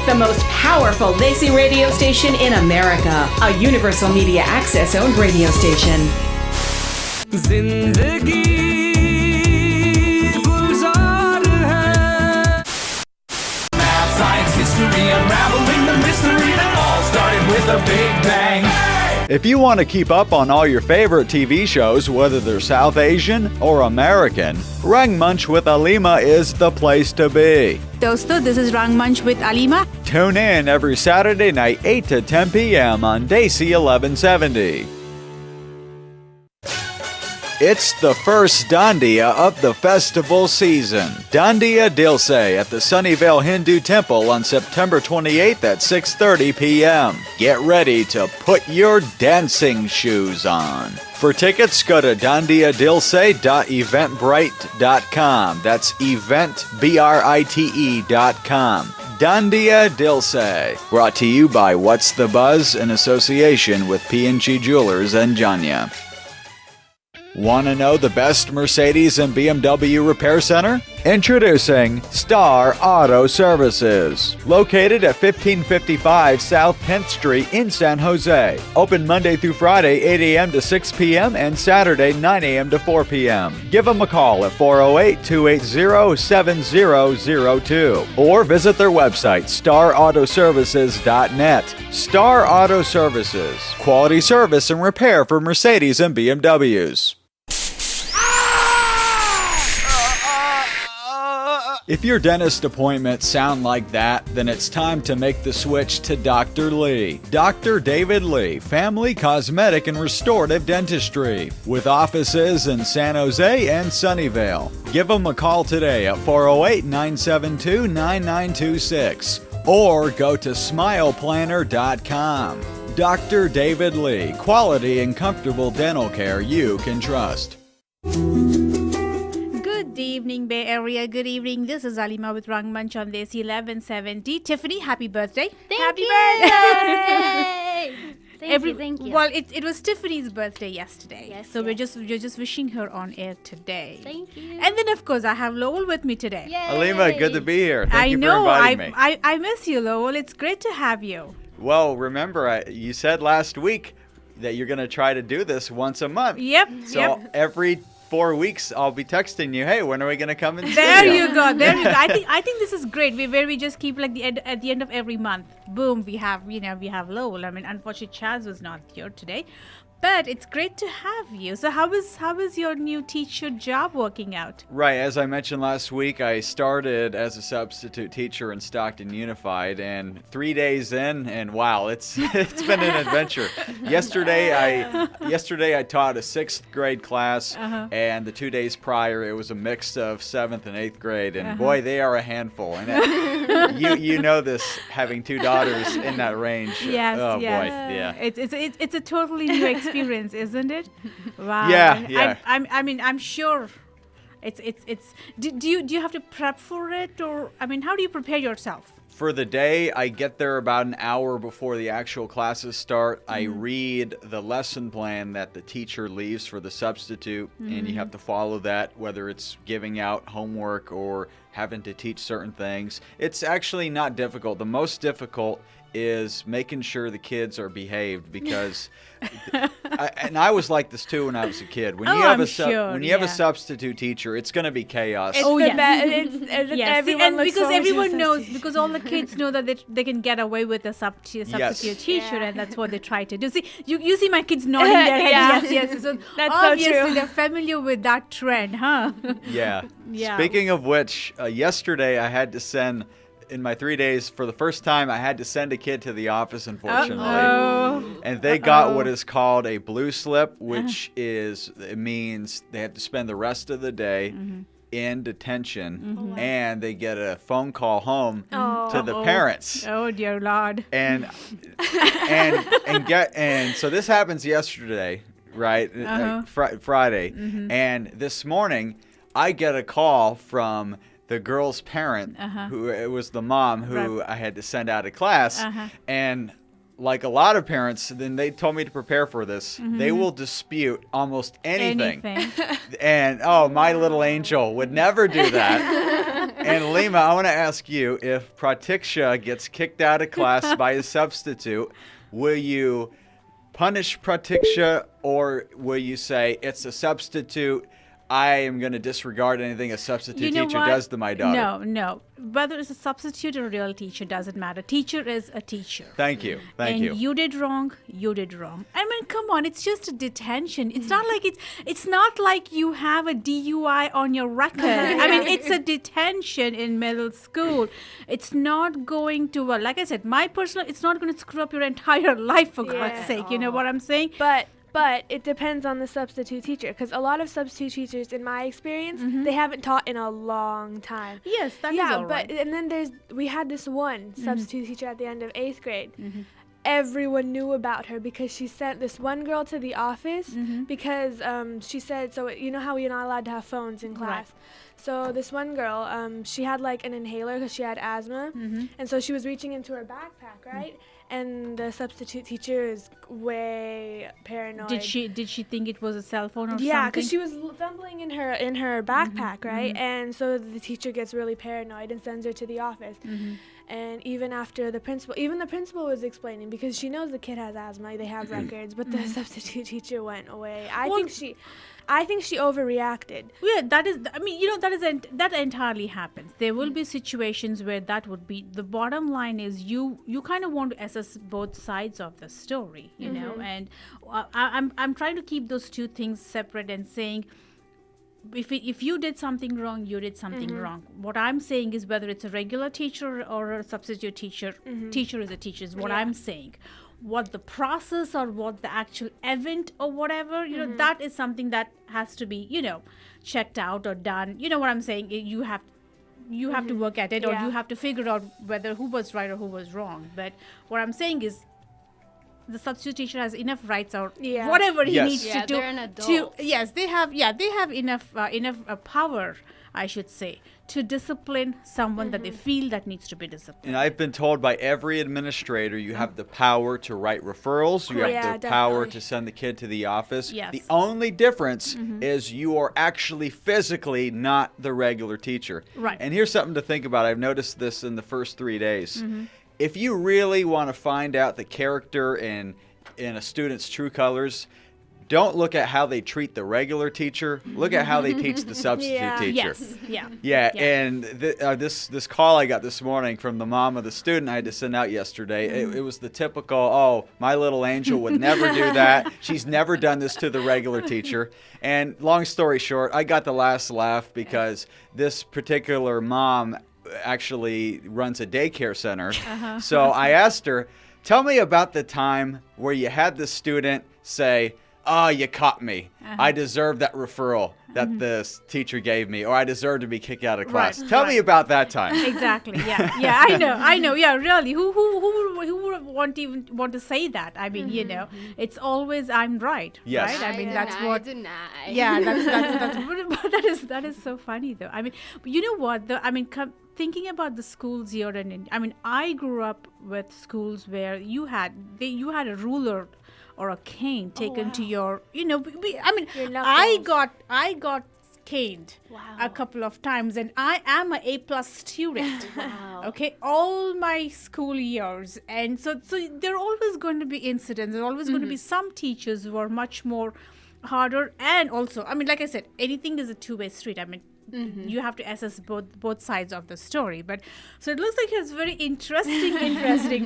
The most powerful Desi radio station in America. A Universal Media Access owned radio station. Zindagi gulzar hai. Math, science, history, unraveling the mystery that all started with a big bang. If you want to keep up on all your favorite TV shows, whether they're South Asian or American, Rangmunch with Alima is the place to be. Dosto, this is Rangmunch with Alima. Tune in every Saturday night, 8 to 10 p.m. on Desi 1170. It's the first Dandiya of the festival season. Dandiya Dilse at the Sunnyvale Hindu Temple on September 28th at 6:30 p.m. Get ready to put your dancing shoes on. For tickets, go to dandiyadilse.eventbrite.com. That's eventbrite.com. Dandiya Dilse. Brought to you by What's the Buzz in association with P&G Jewelers and Janya. Want to know the best Mercedes and BMW repair center? Introducing Star Auto Services. Located at 1555 South 10th Street in San Jose. Open Monday through Friday, 8 a.m. to 6 p.m. and Saturday, 9 a.m. to 4 p.m. Give them a call at 408-280-7002 or visit their website, starautoservices.net. Star Auto Services. Quality service and repair for Mercedes and BMWs. If your dentist appointments sound like that, then it's time to make the switch to Dr. Lee. Dr. David Lee, Family Cosmetic and Restorative Dentistry, with offices in San Jose and Sunnyvale. Give them a call today at 408-972-9926 or go to smileplanner.com. Dr. David Lee, quality and comfortable dental care you can trust. Good evening, Bay Area. Good evening. This is Alima with Rangmunch on Desi 1170. Tiffany, happy birthday. Happy birthday. Thank you. Well, it was Tiffany's birthday yesterday. Yes, so yes. we're just wishing her on air today. Thank you. And then, of course, I have Lowell with me today. Yay. Alima, good to be here. Thank you for inviting me. I miss you, Lowell. It's great to have you. Well, remember, you said last week that you're going to try to do this once a month. Yep. So every 4 weeks, I'll be texting you, hey, when are we going to come in? There you go. I think this is great. Where we just keep like at the end of every month, boom, we have Lowell. I mean, unfortunately, Chaz was not here today, but it's great to have you. So how is your new teacher job working out? Right. As I mentioned last week, I started as a substitute teacher in Stockton Unified, and 3 days in, and wow, it's been an adventure. Yesterday I taught a 6th grade class, and the 2 days prior it was a mix of 7th and 8th grade, and boy, they are a handful. And you know this, having 2 daughters in that range. Yes. Oh yes. boy, yeah. It's a totally new experience, isn't it? Wow. Yeah. I mean, I'm sure. It's. Do you have to prep for it, or I mean, how do you prepare yourself? For the day, I get there about an hour before the actual classes start. I read the lesson plan that the teacher leaves for the substitute, and you have to follow that, whether it's giving out homework or having to teach certain things. It's actually not difficult. The most difficult is making sure the kids are behaved, because I was like this too when I was a kid. When you have a substitute teacher, it's going to be chaos. Everyone because everyone knows, because all the kids know that they can get away with a substitute teacher, and that's what they try to do. See, you see my kids nodding their heads. Yes. So that's obviously so true. They're familiar with that trend, huh? Yeah. Yeah. Speaking of which, yesterday I had to send. In my 3 days, for the first time, I had to send a kid to the office, unfortunately. And they got what is called a blue slip, which it means they have to spend the rest of the day in detention, and they get a phone call home to the parents. Oh dear Lord. And so this happens yesterday, right? Friday. And this morning, I get a call from the girl's parent, who it was the mom who I had to send out of class, and like a lot of parents, then they told me to prepare for this. They will dispute almost anything. And my little angel would never do that. And Lima, I want to ask you, if Pratiksha gets kicked out of class by a substitute, will you punish Pratiksha, or will you say it's a substitute? I am going to disregard anything a substitute teacher does to my daughter. No. Whether it's a substitute or a real teacher doesn't matter. Teacher is a teacher. Thank you. And you did wrong. I mean, come on. It's just a detention. It's not like it's not like you have a DUI on your record. I mean, it's a detention in middle school. It's not going to, like I said, it's not going to screw up your entire life, for God's sake. You know what I'm saying? But it depends on the substitute teacher, because a lot of substitute teachers, in my experience, they haven't taught in a long time. Yes, that is all right. And then we had this one substitute teacher at the end of 8th grade. Everyone knew about her because she sent this one girl to the office because she said, so you know how you're not allowed to have phones in class. Right. So this one girl, she had like an inhaler because she had asthma, and so she was reaching into her backpack, right? And the substitute teacher is way paranoid. Did she think it was a cell phone or something? Yeah, because she was fumbling in her backpack, right? And so the teacher gets really paranoid and sends her to the office. And even the principal was explaining, because she knows the kid has asthma, they have records, but the substitute teacher went away. I think she overreacted. Yeah, that entirely happens. There will be situations where that would be. The bottom line is you kind of want to assess both sides of the story, you know. And I'm trying to keep those two things separate and saying, if you did something wrong, you did something wrong. What I'm saying is, whether it's a regular teacher or a substitute teacher, teacher is a teacher is what I'm saying. What the process or what the actual event or whatever, you know, that is something that has to be, you know, checked out or done. You know what I'm saying? You have to work at it, or you have to figure out who was right or who was wrong. But what I'm saying is, the substitute teacher has enough rights or whatever he needs to do. They're an adult. They have enough power, I should say, to discipline someone that they feel that needs to be disciplined. And I've been told by every administrator, you have the power to write referrals. You have the power to send the kid to the office. Yes. The only difference is you are actually physically not the regular teacher. Right. And here's something to think about. I've noticed this in the first 3 days. If you really want to find out the character in a student's true colors, don't look at how they treat the regular teacher. Look at how they teach the substitute teacher. Yes. And this call I got this morning from the mom of the student I had to send out yesterday, it was the typical, oh, my little angel would never do that. She's never done this to the regular teacher. And long story short, I got the last laugh because this particular mom actually runs a daycare center. So I asked her, tell me about the time where you had the student say, oh, you caught me. I deserve that referral that the teacher gave me, or I deserve to be kicked out of class. Tell me about that time. Exactly. Yeah. I know. Yeah, really. Who would want to say that? I mean, you know, it's always I'm right. Yes. Right. I mean, that's what. Deny. Yeah, that's that is so funny though. I mean, but you know what? Thinking about the schools here, I grew up with schools where you had a ruler or a cane taken to your, you know, I got caned a couple of times, and I am a A+ student. Okay, all my school years, and so there are always going to be incidents. There are always going to be some teachers who are much more harder, and also, I mean, like I said, anything is a two-way street. I mean, you have to assess both sides of the story. But so it looks like it's very interesting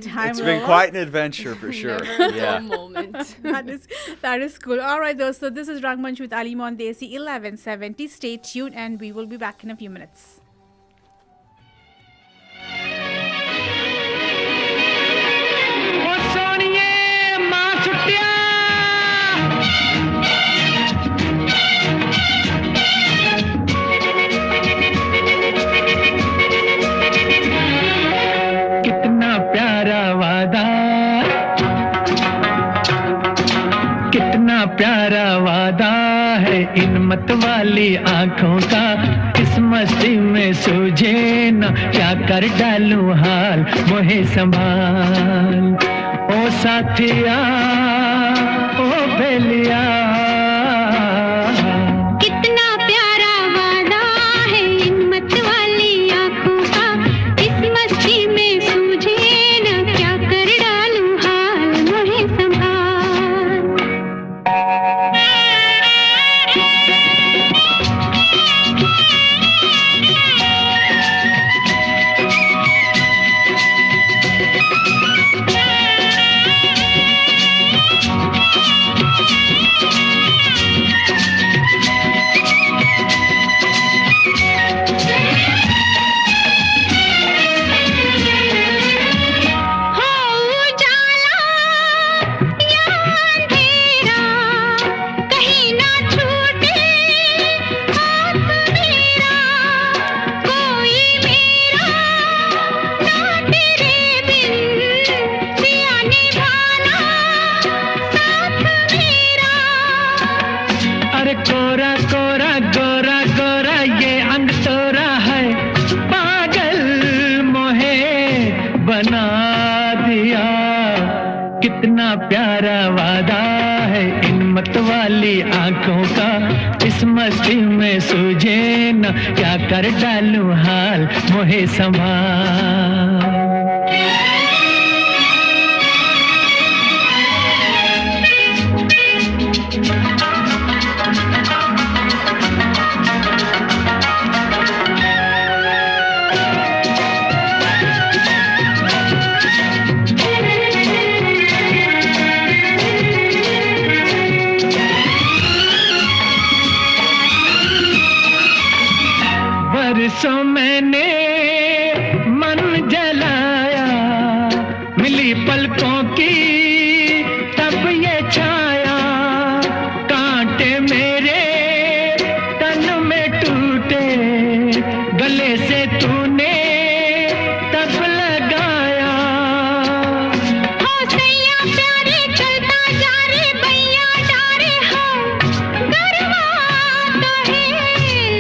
time. It's been quite an adventure for sure. Never moment. that is cool. All right, though. So this is Rangmunch with Alima on Desi 1170. Stay tuned, and we will be back in a few minutes. प्यारा वादा है इन मत वाली आंखों का, इस मस्ती में सूझे न क्या कर डालूं हाल, मोहे संभाल ओ साथिया ओ बेलिया। कितना प्यारा वादा है इन मत वाली आंखों दिया कितना प्यारा वादा है इन मत वाली आंखों का इस मस्ती में सूझे न क्या कर डालूं हाल मोहे संभाल बरसों मैंने मन जलाया मिली पलकों की तब ये छाया कांटे मेरे तन में टूटे गले से तूने तब लगाया हो सैया प्यारे चलता जा रे भैया डारे हो गरबा तो है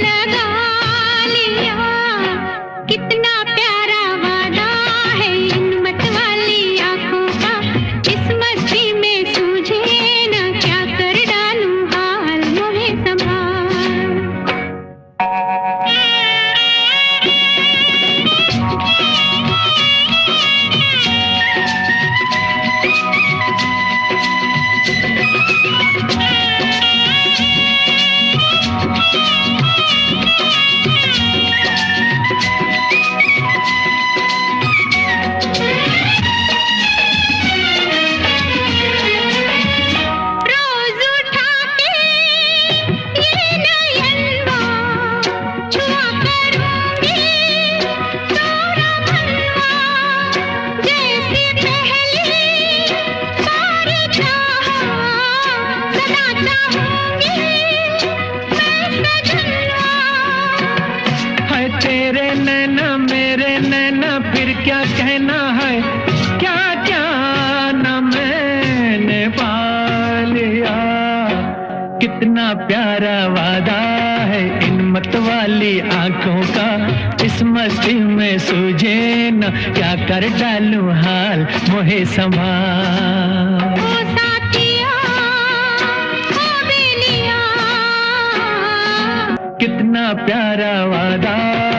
लगा कितना प्यारा वादा है इन मत वाली आंखों का इस मस्ती में सूझे ना क्या कर डालूं हाल मोहे संभाल तेरे नैना मेरे नैना फिर क्या कहना है क्या क्या न मैंने पा लिया कितना प्यारा वादा है इन मत वाली आंखों का इस मस्ती में सूझे न क्या कर डालूं हाल मोहे संभाल कितना प्यारा वादा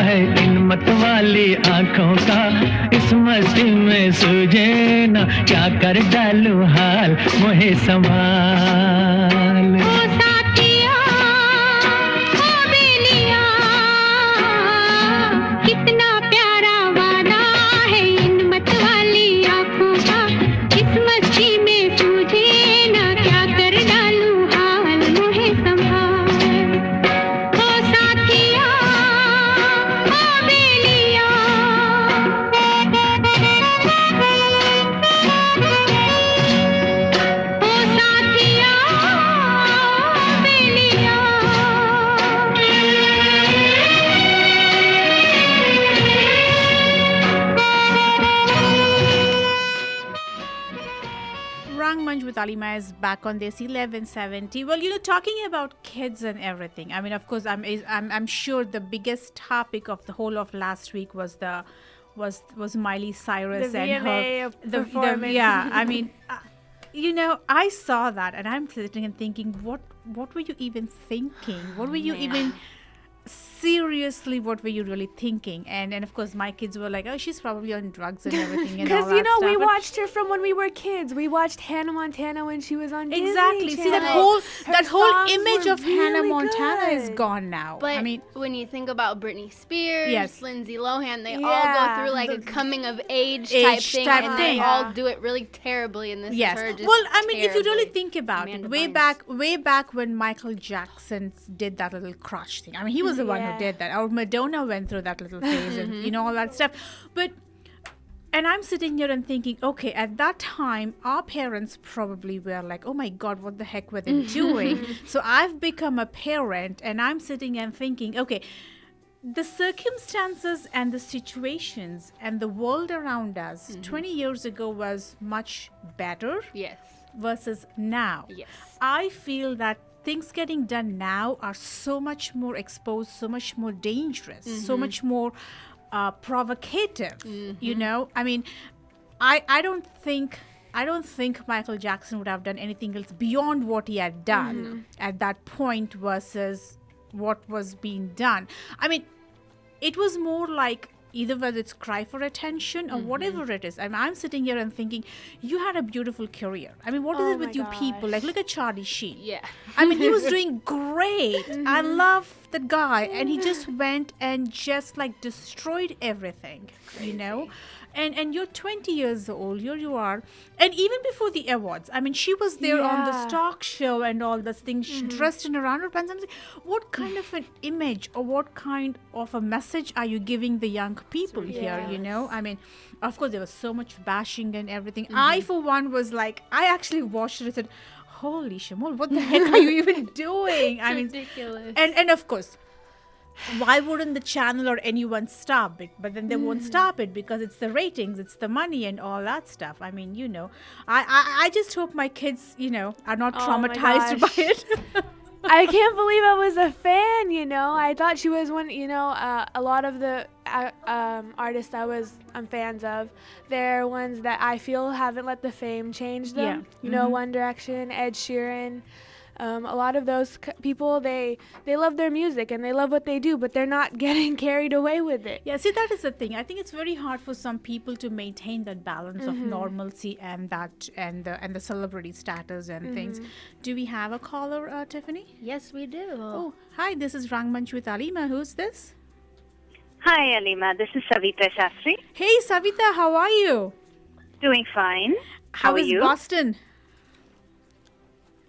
है इन मत वाली आंखों का इस मस्ती में सूझे न क्या कर डालूं हाल मोहे संभाल कितना प्यारा वादा है इन मत वाली आंखों का इस मस्ती में सूझे न क्या कर डालूं हाल मोहे संभाल Rangmunch with Alima is back on Desi 1170. Well, talking about kids and everything. I mean, of course, I'm sure the biggest topic of the whole of last week was Miley Cyrus The and VMA her performance. yeah. I mean, I saw that and I'm sitting and thinking, what were you even thinking? What were you even seriously, what were you really thinking? And of course, my kids were like, oh, she's probably on drugs and everything. And all Because, that we stuff. watched her from when we were kids. We watched Hannah Montana when she was on Exactly. Disney See, that Channel. whole songs image were of Hannah really Montana is good. gone now. But I mean, when you think about Britney Spears, Yes. Lindsay Lohan, they all Yeah. go through like a coming of age Age type thing, type and thing. they all do it really terribly. And this yes. is her just Well, I mean, if you really terribly. think about Amanda it, way back when Michael Jackson did that little crotch thing. I mean, he was the one who Yeah. did that. Or Madonna went through that little phase and all that stuff. But and I'm sitting here and thinking, okay, at that time, our parents probably were like, oh my God, what the heck were they doing? So I've become a parent and I'm sitting and thinking, okay, the circumstances and the situations and the world around us 20 years ago was much better Yes. versus now. Yes. I feel that things getting done now are so much more exposed, so much more dangerous, so much more provocative. I mean, I don't think Michael Jackson would have done anything else beyond what he had done at that point versus what was being done. I mean, it was more like either whether it's cry for attention or whatever it is. I mean, I'm sitting here and thinking, you had a beautiful career. I mean, what is Oh it with my you gosh. people? Like, look at Charlie Sheen. Yeah. I mean, he was doing great. I love the guy, and he just went and just like destroyed everything, you know. And you're 20 years old, here you are, and even before the awards, I mean, she was there on the Yeah. stock show and all those things, she dressed in her underpants. I'm saying, what kind of an image or what kind of a message are you giving the young people here, you know? I mean, of course, there was so much bashing and everything. I, for one, was like, I actually watched it and said, holy Shamal, what the heck are you even doing? I mean, Ridiculous. and of course, why wouldn't the channel or anyone stop it? But then they won't stop it because it's the ratings, it's the money and all that stuff. I mean, you know, I just hope my kids, you know, are not Oh my traumatized by gosh. it. I can't believe I was a fan, you know. I thought she was one, you know, a lot of the artists I'm fans of, they're ones that I feel haven't let the fame change them. Yeah. You know, One Direction, Ed Sheeran, a lot of those people, they love their music and they love what they do, but they're not getting carried away with it. Yeah, see, that is the thing. I think it's very hard for some people to maintain that balance of normalcy and the celebrity status and things. Do we have a caller, Tiffany? Yes, we do. Oh, hi, this is Rangmunch with Alima. Who's this? Hi, Alima. This is Savita Shastri. Hey, Savita, how are you? Doing fine. How are is you? Boston?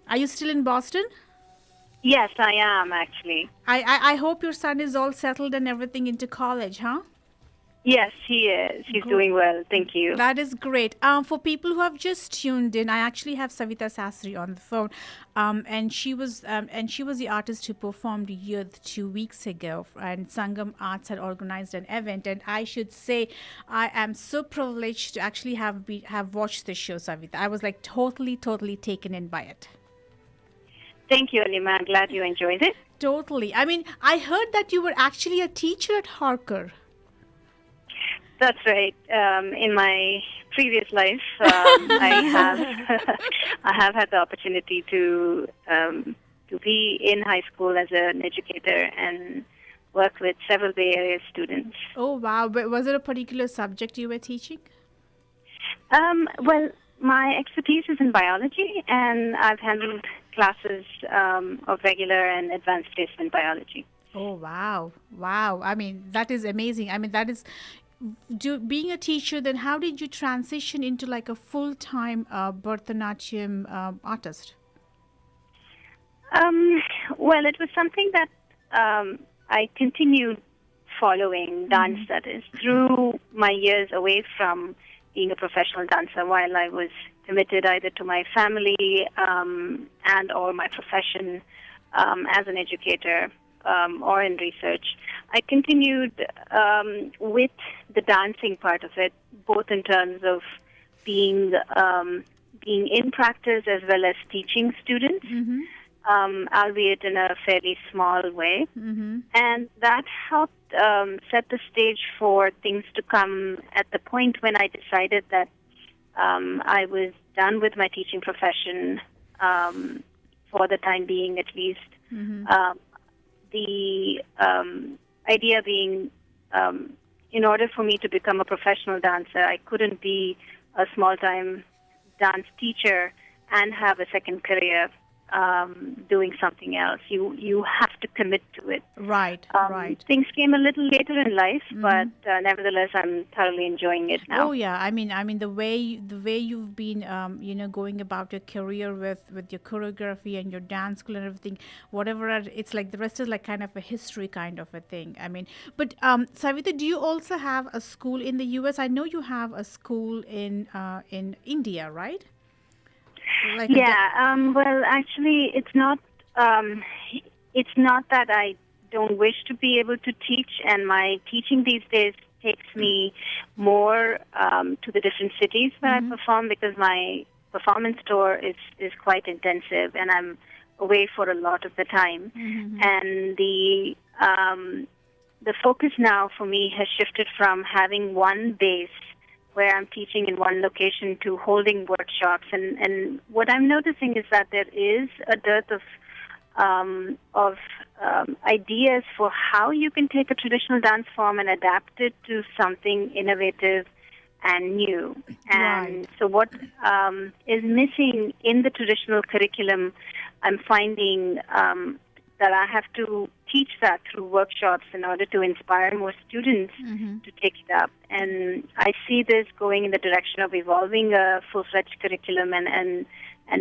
Are you still in Boston? Yes, I am actually. I hope your son is all settled and everything into college, huh? Yes, he is. He's doing well. Thank you. That is great. For people who have just tuned in, I actually have Savita Sastry on the phone, and she was the artist who performed Youth 2 weeks ago, and Sangam Arts had organized an event. And I should say, I am so privileged to actually have watched the show, Savita. I was like totally taken in by it. Thank you, Alima. I'm glad you enjoyed it. Totally. I mean, I heard that you were actually a teacher at Harker. That's right. In my previous life, I have had the opportunity to be in high school as an educator and work with several Bay Area students. Oh, wow. But was it a particular subject you were teaching? Well, my expertise is in biology, and I've handled classes of regular and advanced placement biology. Oh, wow. Wow. I mean, that is amazing. I mean, that is... being a teacher, then how did you transition into like a full-time Bharatanatyam artist? Well, it was something that I continued following, dance that is, through my years away from being a professional dancer while I was committed either to my family and or my profession as an educator or in research. I continued with the dancing part of it, both in terms of being in practice as well as teaching students, albeit in a fairly small way. And that helped set the stage for things to come at the point when I decided that I was done with my teaching profession for the time being, at least. The idea being, in order for me to become a professional dancer, I couldn't be a small-time dance teacher and have a second career doing something else. You have to commit to it. Right, right. Things came a little later in life, but nevertheless, I'm thoroughly enjoying it now. Oh yeah, I mean the way you've been going about your career with your choreography and your dance school and everything, whatever it's like, the rest is like kind of a history kind of a thing. I mean, but Savita, do you also have a school in the US? I know you have a school in India, right? Like well, actually, it's not that I don't wish to be able to teach, and my teaching these days takes me more to the different cities where I perform, because my performance tour is quite intensive, and I'm away for a lot of the time. And the focus now for me has shifted from having one base where I'm teaching in one location to holding workshops. And what I'm noticing is that there is a dearth of ideas for how you can take a traditional dance form and adapt it to something innovative and new. And so what is missing in the traditional curriculum, I'm finding that I have to teach that through workshops in order to inspire more students to take it up. And I see this going in the direction of evolving a full-fledged curriculum and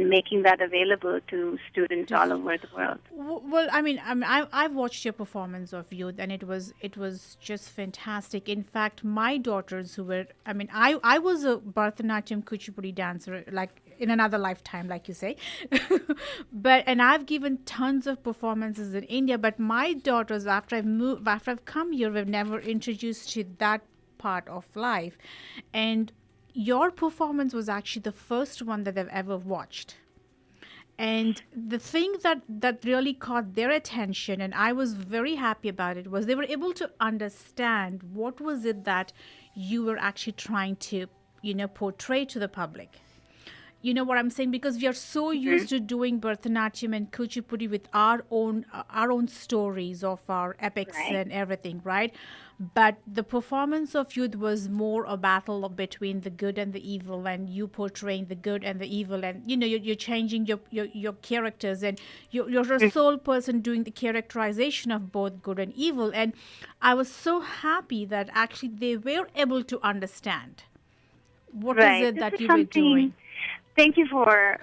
making that available to students all over the world. Well, I mean, I've watched your performance of youth, and it was just fantastic. In fact, my daughters who were, I mean, I was a Bharatanatyam Kuchipudi dancer, like in another lifetime, like you say, and I've given tons of performances in India. But my daughters, after I've come here, were never introduced to that part of life, and your performance was actually the first one that they've ever watched. And the thing that really caught their attention, and I was very happy about it, was they were able to understand what was it that you were actually trying to, portray to the public. You know what I'm saying? Because we are so used to doing Bharatanatyam and Kuchipudi with our own stories of our epics and everything, right? But the performance of youth was more a battle between the good and the evil, and you portraying the good and the evil, and you're changing your characters, and you're a sole person doing the characterization of both good and evil. And I was so happy that actually they were able to understand what is it that you were doing. Thank you for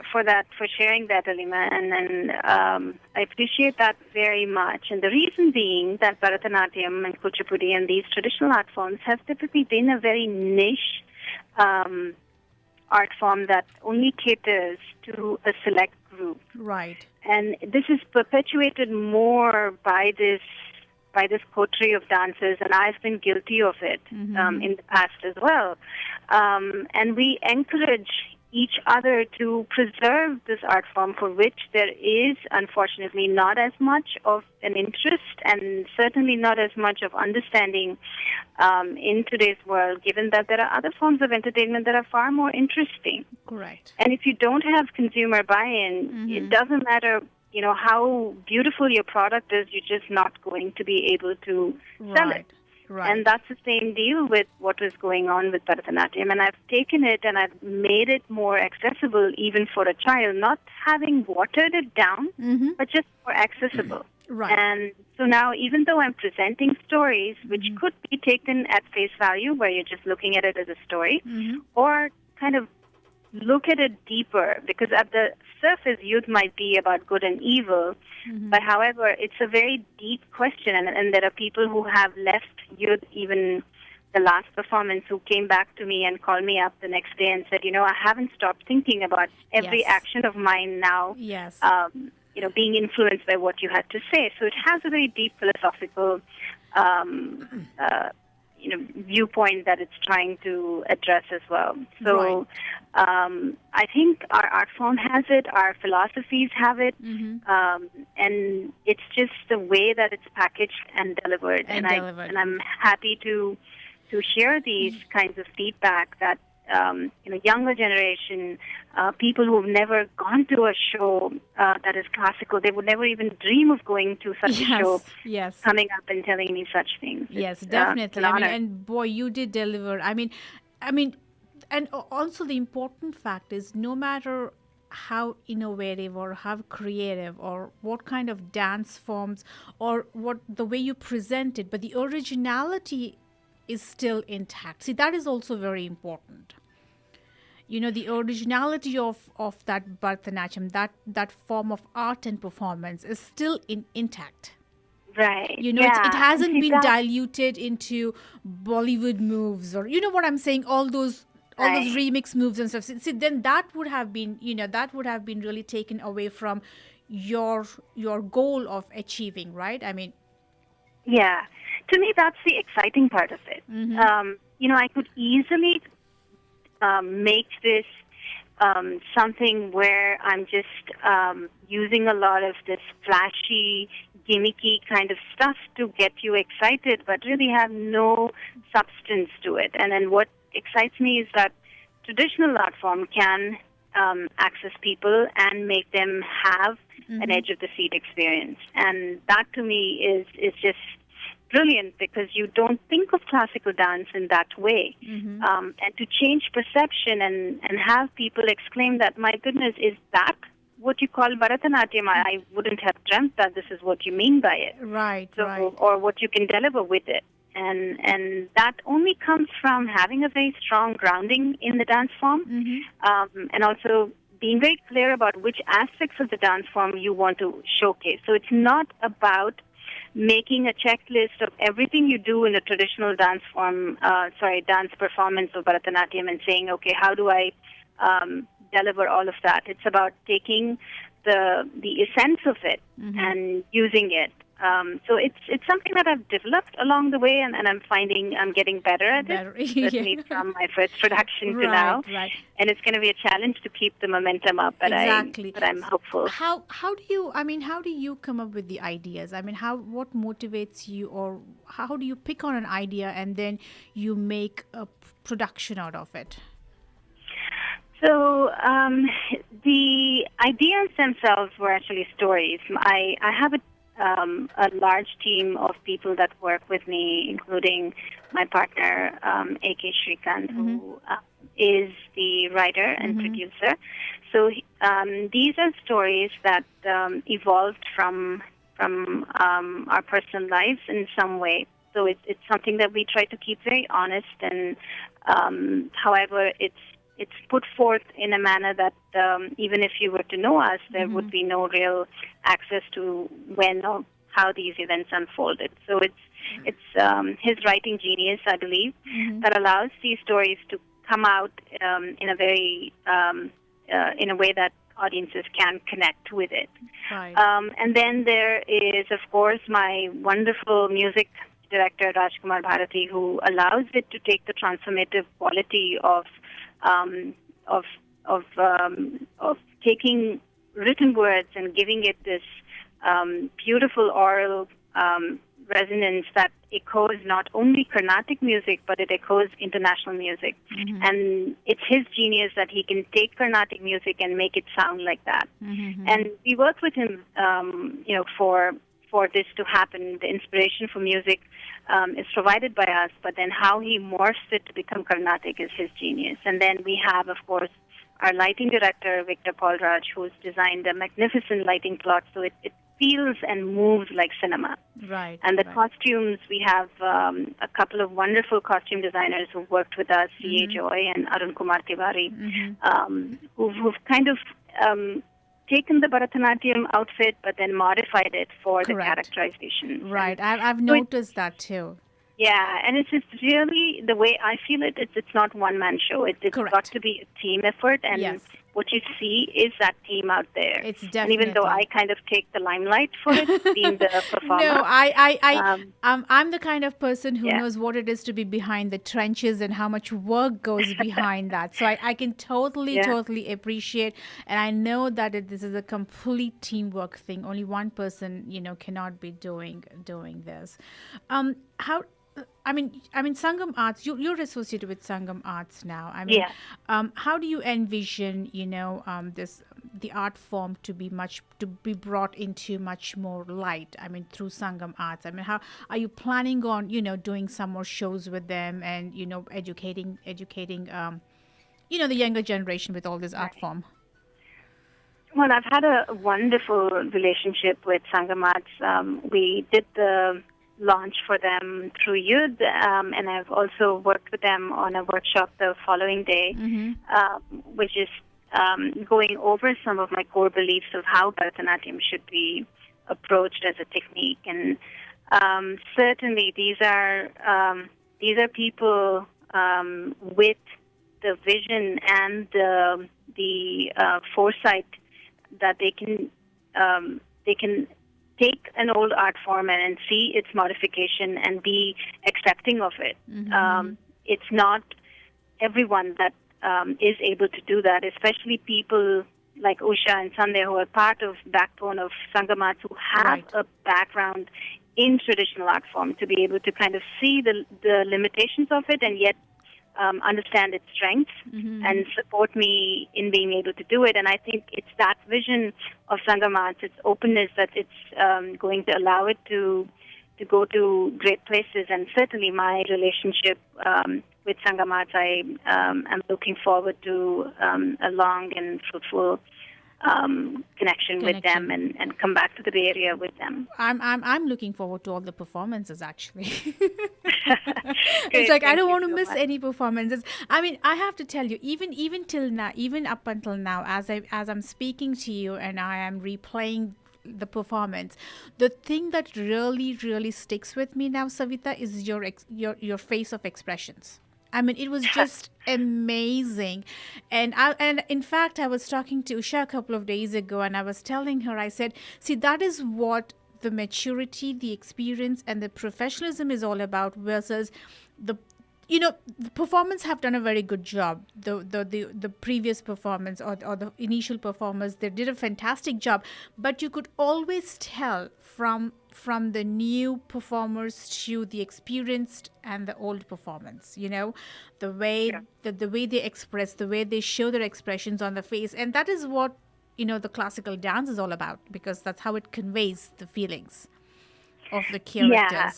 sharing that, Alima, and I appreciate that very much. And the reason being that Bharatanatyam and Kuchipudi and these traditional art forms have typically been a very niche art form that only caters to a select group. Right. And this is perpetuated more by this coterie of dancers, and I've been guilty of it in the past as well. And we encourage each other to preserve this art form, for which there is, unfortunately, not as much of an interest and certainly not as much of understanding in today's world, given that there are other forms of entertainment that are far more interesting. Correct. And if you don't have consumer buy-in, it doesn't matter how beautiful your product is, you're just not going to be able to sell it. Right. And that's the same deal with what was going on with Bharatanatyam. And I've taken it and I've made it more accessible even for a child, not having watered it down, but just more accessible. Right. And so now, even though I'm presenting stories, which could be taken at face value, where you're just looking at it as a story, or kind of look at it deeper, because at the surface, youth might be about good and evil, but however, it's a very deep question, and there are people who have left youth, even the last performance, who came back to me and called me up the next day and said, I haven't stopped thinking about every action of mine now, being influenced by what you had to say. So it has a very deep philosophical viewpoint that it's trying to address as well. So I think our art form has it, our philosophies have it, and it's just the way that it's packaged and delivered. And I'm happy to share these kinds of feedback that younger generation, people who've never gone to a show that is classical, they would never even dream of going to such a show, coming up and telling me such things. Yes, it's, definitely. An honor. And boy, you did deliver. I mean, and also the important fact is, no matter how innovative or how creative or what kind of dance forms or what the way you present it, but the originality is still intact. See, that is also very important. The originality of that Bharatanatyam, that form of art and performance is still intact. Right. It hasn't been diluted into Bollywood moves, or what I'm saying, all those remix moves and stuff. See, then that would have been, really taken away from your goal of achieving, right? I mean, yeah. To me, that's the exciting part of it. I could easily make this something where I'm just using a lot of this flashy, gimmicky kind of stuff to get you excited, but really have no substance to it. And then what excites me is that traditional art form can access people and make them have an edge of the seat experience. And that to me is just brilliant, because you don't think of classical dance in that way. And to change perception and have people exclaim that, my goodness, is that what you call Bharatanatyam? I wouldn't have dreamt that this is what you mean by it. Right, So, right. or what you can deliver with it. And that only comes from having a very strong grounding in the dance form, and also being very clear about which aspects of the dance form you want to showcase. So it's not about making a checklist of everything you do in a traditional dance form, dance performance of Bharatanatyam, and saying, okay, how do I deliver all of that? It's about taking the essence of it and using it. So it's something that I've developed along the way, and I'm finding I'm getting better at it, certainly from my first production to now. Right. And it's going to be a challenge to keep the momentum up, but Exactly. but I'm hopeful. How do you come up with the ideas? I mean, what motivates you, or how do you pick on an idea and then you make a production out of it? So the ideas themselves were actually stories. I have a large team of people that work with me, including my partner, A.K. Shrikant, who is the writer and producer. So these are stories that evolved from our personal lives in some way. So it's something that we try to keep very honest, and however, it's put forth in a manner that even if you were to know us, there would be no real access to when or how these events unfolded. So it's his writing genius, I believe, that allows these stories to come out in a very in a way that audiences can connect with it. Right. And then there is, of course, my wonderful music director, Rajkumar Bharati, who allows it to take the transformative quality of taking written words and giving it this beautiful oral resonance that echoes not only Carnatic music, but it echoes international music. And it's his genius that he can take Carnatic music and make it sound like that. And we worked with him, for this to happen. The inspiration for music is provided by us, but then how he morphs it to become Carnatic is his genius. And then we have, of course, our lighting director, Victor Paulraj, who's designed a magnificent lighting plot, so it feels and moves like cinema. Right. And the costumes, we have a couple of wonderful costume designers who've worked with us, C.A. Joy and Arun Kumar Tiwari, who've kind of taken the Bharatanatyam outfit but then modified it for the characterization. Right. I've noticed that too. Yeah, and it's just really the way I feel it. It's not one-man show. It's got to be a team effort, and what you see is that team out there. It's definitely. And even though I kind of take the limelight for it, being the performer. No, I'm the kind of person who knows what it is to be behind the trenches and how much work goes behind that. So I can totally appreciate, and I know that this is a complete teamwork thing. Only one person, cannot be doing this. I mean, Sangam Arts. You're associated with Sangam Arts now. I mean, how do you envision, the art form to be brought into much more light? I mean, through Sangam Arts. I mean, how are you planning on, doing some more shows with them and educating, the younger generation with all this art form? Well, I've had a wonderful relationship with Sangam Arts. We did the launch for them through Yudh, and I've also worked with them on a workshop the following day, which is going over some of my core beliefs of how Bharatanatyam should be approached as a technique. And certainly these are people with the vision and the foresight that they can take an old art form and see its modification and be accepting of it. It's not everyone that is able to do that, especially people like Usha and Sandhya, who are part of backbone of Sangam Arts, who have a background in traditional art form, to be able to kind of see the limitations of it and yet understand its strengths and support me in being able to do it. And I think it's that vision of Sangamats, its openness, that it's going to allow it to go to great places. And certainly my relationship with Sangamats, I am looking forward to a long and fruitful connection with them and come back to the Bay Area with them. I'm looking forward to all the performances, actually. Great, It's like I thank don't you want to so miss much. any performances. I mean, I have to tell you, even till now, even up until now, as I'm speaking to you and I am replaying the performance, the thing that really sticks with me now, Savita, is your face of expressions. I mean, it was just amazing. And in fact, I was talking to Usha a couple of days ago, and I was telling her, I said, see, that is what the maturity, the experience, and the professionalism is all about, versus the performance have done a very good job. The previous performance or the initial performers, they did a fantastic job. But you could always tell from the new performers to the experienced and the old performance. The way the way they express, the way they show their expressions on the face, and that is what the classical dance is all about, because that's how it conveys the feelings of the characters. Yeah.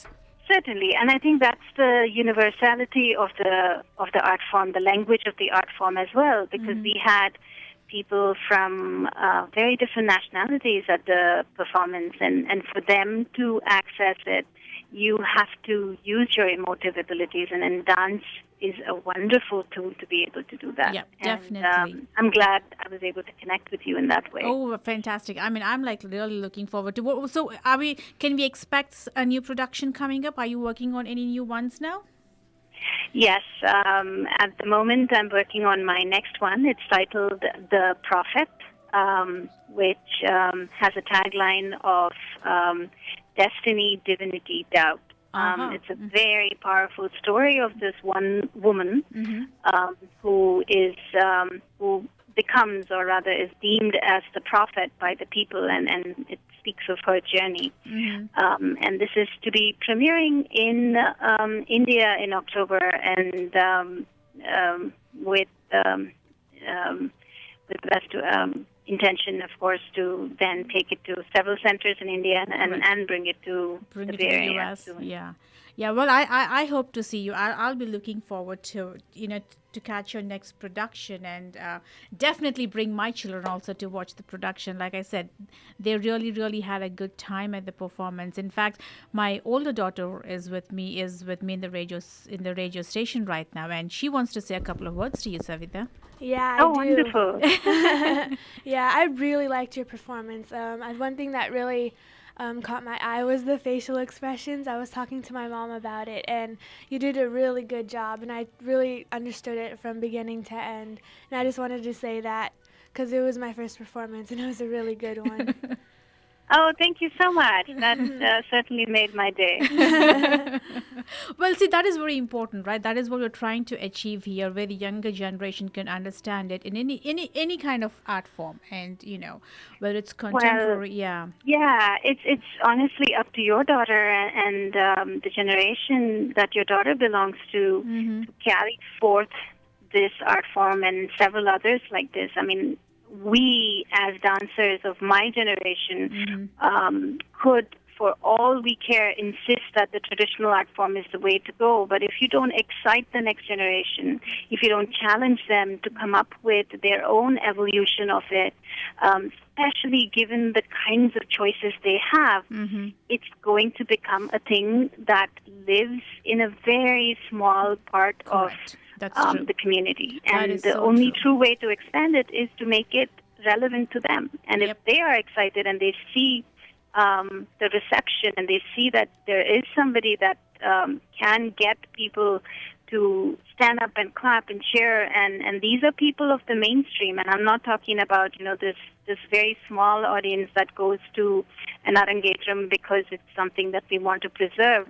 Certainly, and I think that's the universality of the art form, the language of the art form as well, because we had people from very different nationalities at the performance, and for them to access it, you have to use your emotive abilities, and then dance is a wonderful tool to be able to do that. Yeah, And, definitely. I'm glad I was able to connect with you in that way. Oh, fantastic. I mean, I'm like really looking forward to. So can we expect a new production coming up? Are you working on any new ones now? Yes, at the moment I'm working on my next one. It's titled The Prophet, which has a tagline of Destiny, Divinity, Doubt. It's a very powerful story of this one woman who becomes, or rather is deemed as the prophet by the people, and it speaks of her journey. And this is to be premiering in India in October, and with best intention, of course, to then take it to several centers in India and bring it to the Bay Area US. soon. Yeah. Well, I hope to see you. I'll be looking forward to to catch your next production, and definitely bring my children also to watch the production. Like I said, they really had a good time at the performance. In fact, my older daughter is with me in the radio station right now, and she wants to say a couple of words to you, Savita. Yeah, I Oh, do. wonderful. Yeah, I really liked your performance. One thing that really caught my eye was the facial expressions. I was talking to my mom about it, and you did a really good job, and I really understood it from beginning to end. And I just wanted to say that because it was my first performance, and it was a really good one. Oh, thank you so much. That certainly made my day. Well, see, that is very important, right? That is what we're trying to achieve here, where the younger generation can understand it in any kind of art form, and whether it's contemporary. Yeah, it's honestly up to your daughter and the generation that your daughter belongs to carry forth this art form and several others like this. I mean, we as dancers of my generation could, for all we care, insist that the traditional art form is the way to go. But if you don't excite the next generation, if you don't challenge them to come up with their own evolution of it, especially given the kinds of choices they have, it's going to become a thing that lives in a very small part of the community. And the only true way to expand it is to make it relevant to them. And if they are excited and they see the reception, and they see that there is somebody that can get people to stand up and clap and cheer, and these are people of the mainstream, and I'm not talking about this very small audience that goes to an Arangetram because it's something that we want to preserve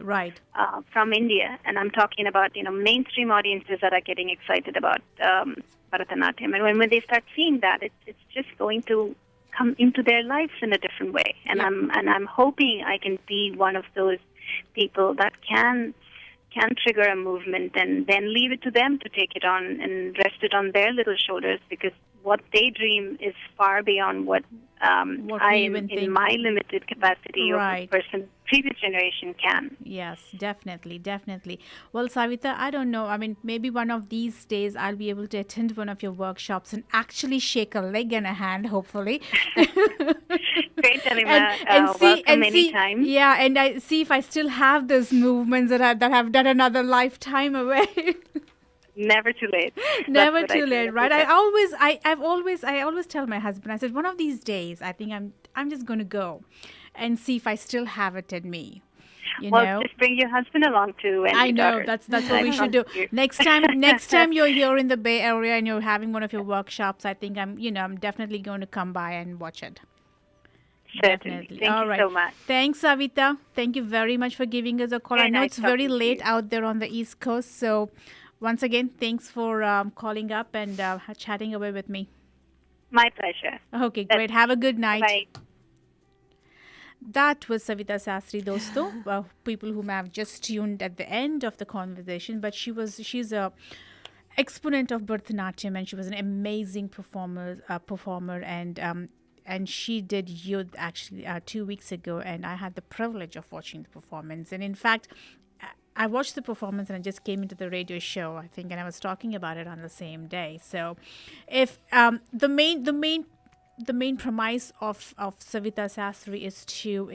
from India, and I'm talking about mainstream audiences that are getting excited about Bharatanatyam, and when they start seeing that, it's just going to come into their lives in a different way, and I'm hoping I can be one of those people that can can trigger a movement, and then leave it to them to take it on and rest it on their little shoulders, because what they dream is far beyond what I, in my limited capacity of a person, previous generation can. Yes, definitely. Well, Savita, I don't know. I mean, maybe one of these days I'll be able to attend one of your workshops and actually shake a leg and a hand, hopefully. Great, Alima. Welcome anytime. Yeah, and I see if I still have those movements that have done another lifetime away. Never too late. Never too late, right? I always tell my husband, I said, one of these days, I think I'm just going to go and see if I still have it in me. You know? Just bring your husband along too. And I know that's what we should do. Next time you're here in the Bay Area and you're having one of your workshops, I think I'm definitely going to come by and watch it. Certainly. Definitely. Thank you so much. Thanks, Savita. Thank you very much for giving us a call. I know it's very late out there on the East Coast, so once again, thanks for calling up and chatting away with me. My pleasure. Okay, great. Have a good night. Bye. That was Savita Sastry, dosto. People who may have just tuned at the end of the conversation, but she's a exponent of Bharatanatyam, and she was an amazing performer, and she did youth actually 2 weeks ago, and I had the privilege of watching the performance. And in fact, I watched the performance and I just came into the radio show, I think, and I was talking about it on the same day. So if the main premise of Savita Sastry is to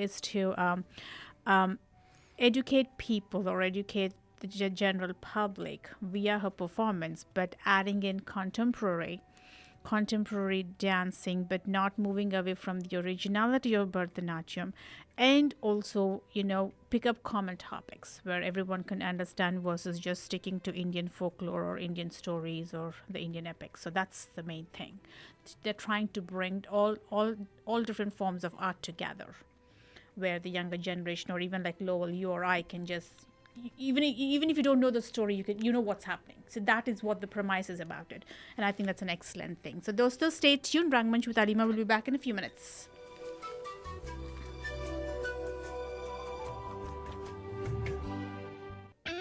educate people or educate the general public via her performance, but adding in contemporary dancing, but not moving away from the originality of Bharatanatyam, and also, pick up common topics where everyone can understand versus just sticking to Indian folklore or Indian stories or the Indian epics. So that's the main thing. They're trying to bring all different forms of art together, where the younger generation, or even like Lowell, you or I, can just, even if you don't know the story, you know what's happening. So that is what the premise is about it, and I think that's an excellent thing. So those still stay tuned. Rangmunch with Alima will be back in a few minutes.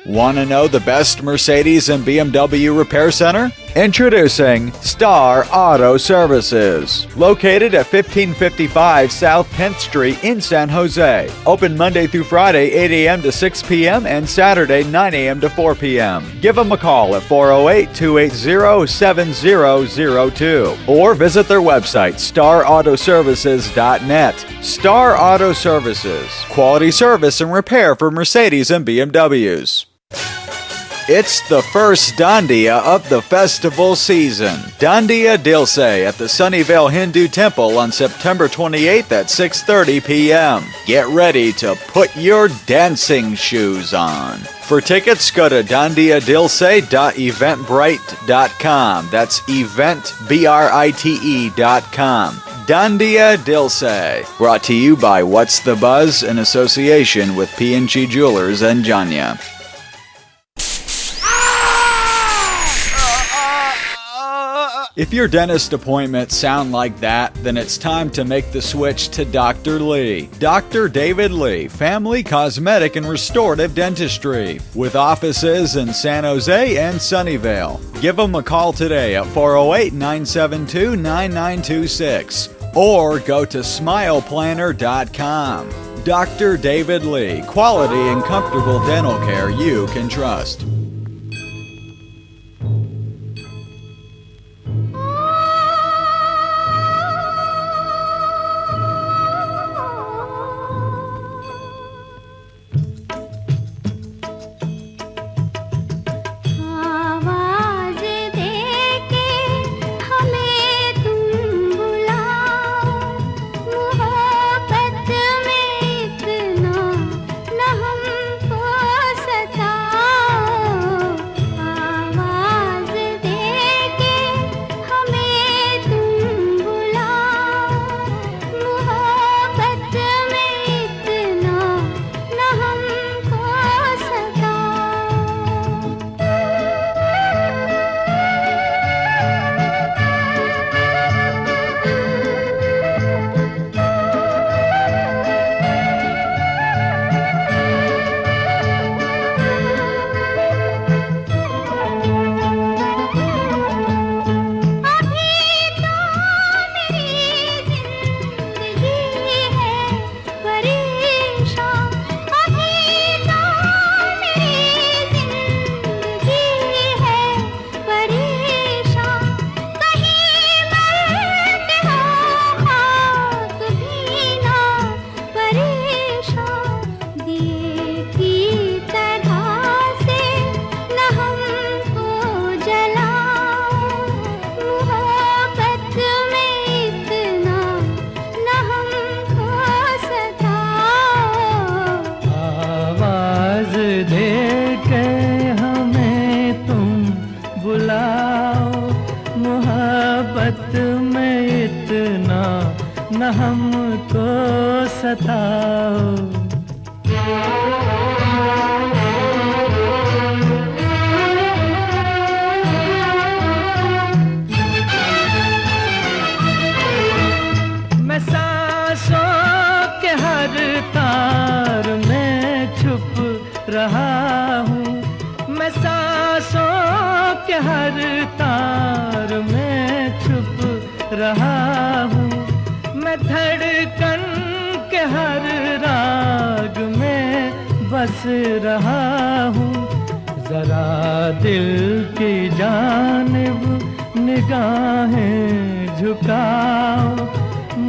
Want to know the best Mercedes and BMW repair center? Introducing Star Auto Services. Located at 1555 South 10th Street in San Jose. Open Monday through Friday, 8 a.m. to 6 p.m. and Saturday, 9 a.m. to 4 p.m. Give them a call at 408-280-7002 or visit their website, starautoservices.net. Star Auto Services. Quality service and repair for Mercedes and BMWs. It's the first Dandiya of the festival season. Dandiya Dilse at the Sunnyvale Hindu Temple on September 28th at 6:30 p.m. Get ready to put your dancing shoes on. For tickets, go to dandiyadilse.eventbrite.com. That's eventbrite.com. Dandiya Dilse. Brought to you by What's the Buzz in association with P&G Jewelers and Janya. If your dentist appointments sound like that, then it's time to make the switch to Dr. Lee. Dr. David Lee, Family Cosmetic and Restorative Dentistry, with offices in San Jose and Sunnyvale. Give them a call today at 408-972-9926 or go to smileplanner.com. Dr. David Lee, quality and comfortable dental care you can trust. मोहब्बत में इतना न हमको सताओ मैं सांसों के हर तार में छुप रहा हूँ मैं सांसों के हर तार में छुप रहा हूँ मैं धड़कन के हर राग में बस रहा हूँ जरा दिल की जानिब निगाहें झुकाओ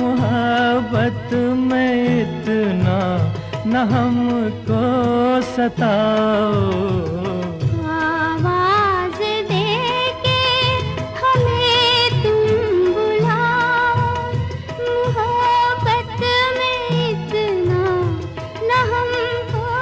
मोहब्बत में इतना न हमको सताओ आवाज दे के हमें तुम बुलाओ मोहब्बत में इतना न हमको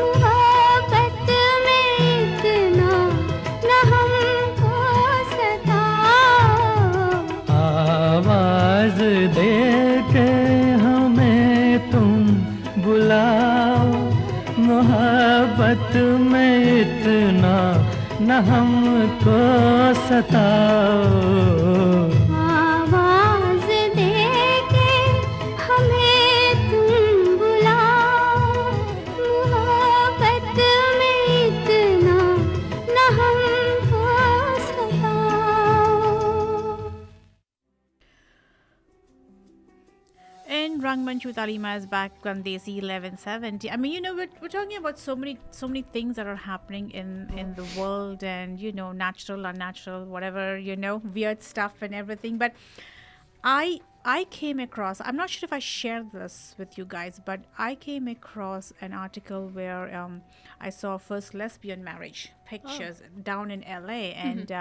मोहब्बत में इतना न हमको सताओ आवाज दे के हमें तुम बुलाओ मोहब्बत में इतना न हमको सताओ And Rangmunch with Alima is back on Desi 1170. I mean, you know, we're talking about so many things that are happening in the world, and you know, natural, unnatural, whatever, you know, weird stuff and everything. But I came across, I'm not sure if I shared this with you guys, but I came across an article where I saw first lesbian marriage pictures down in LA, and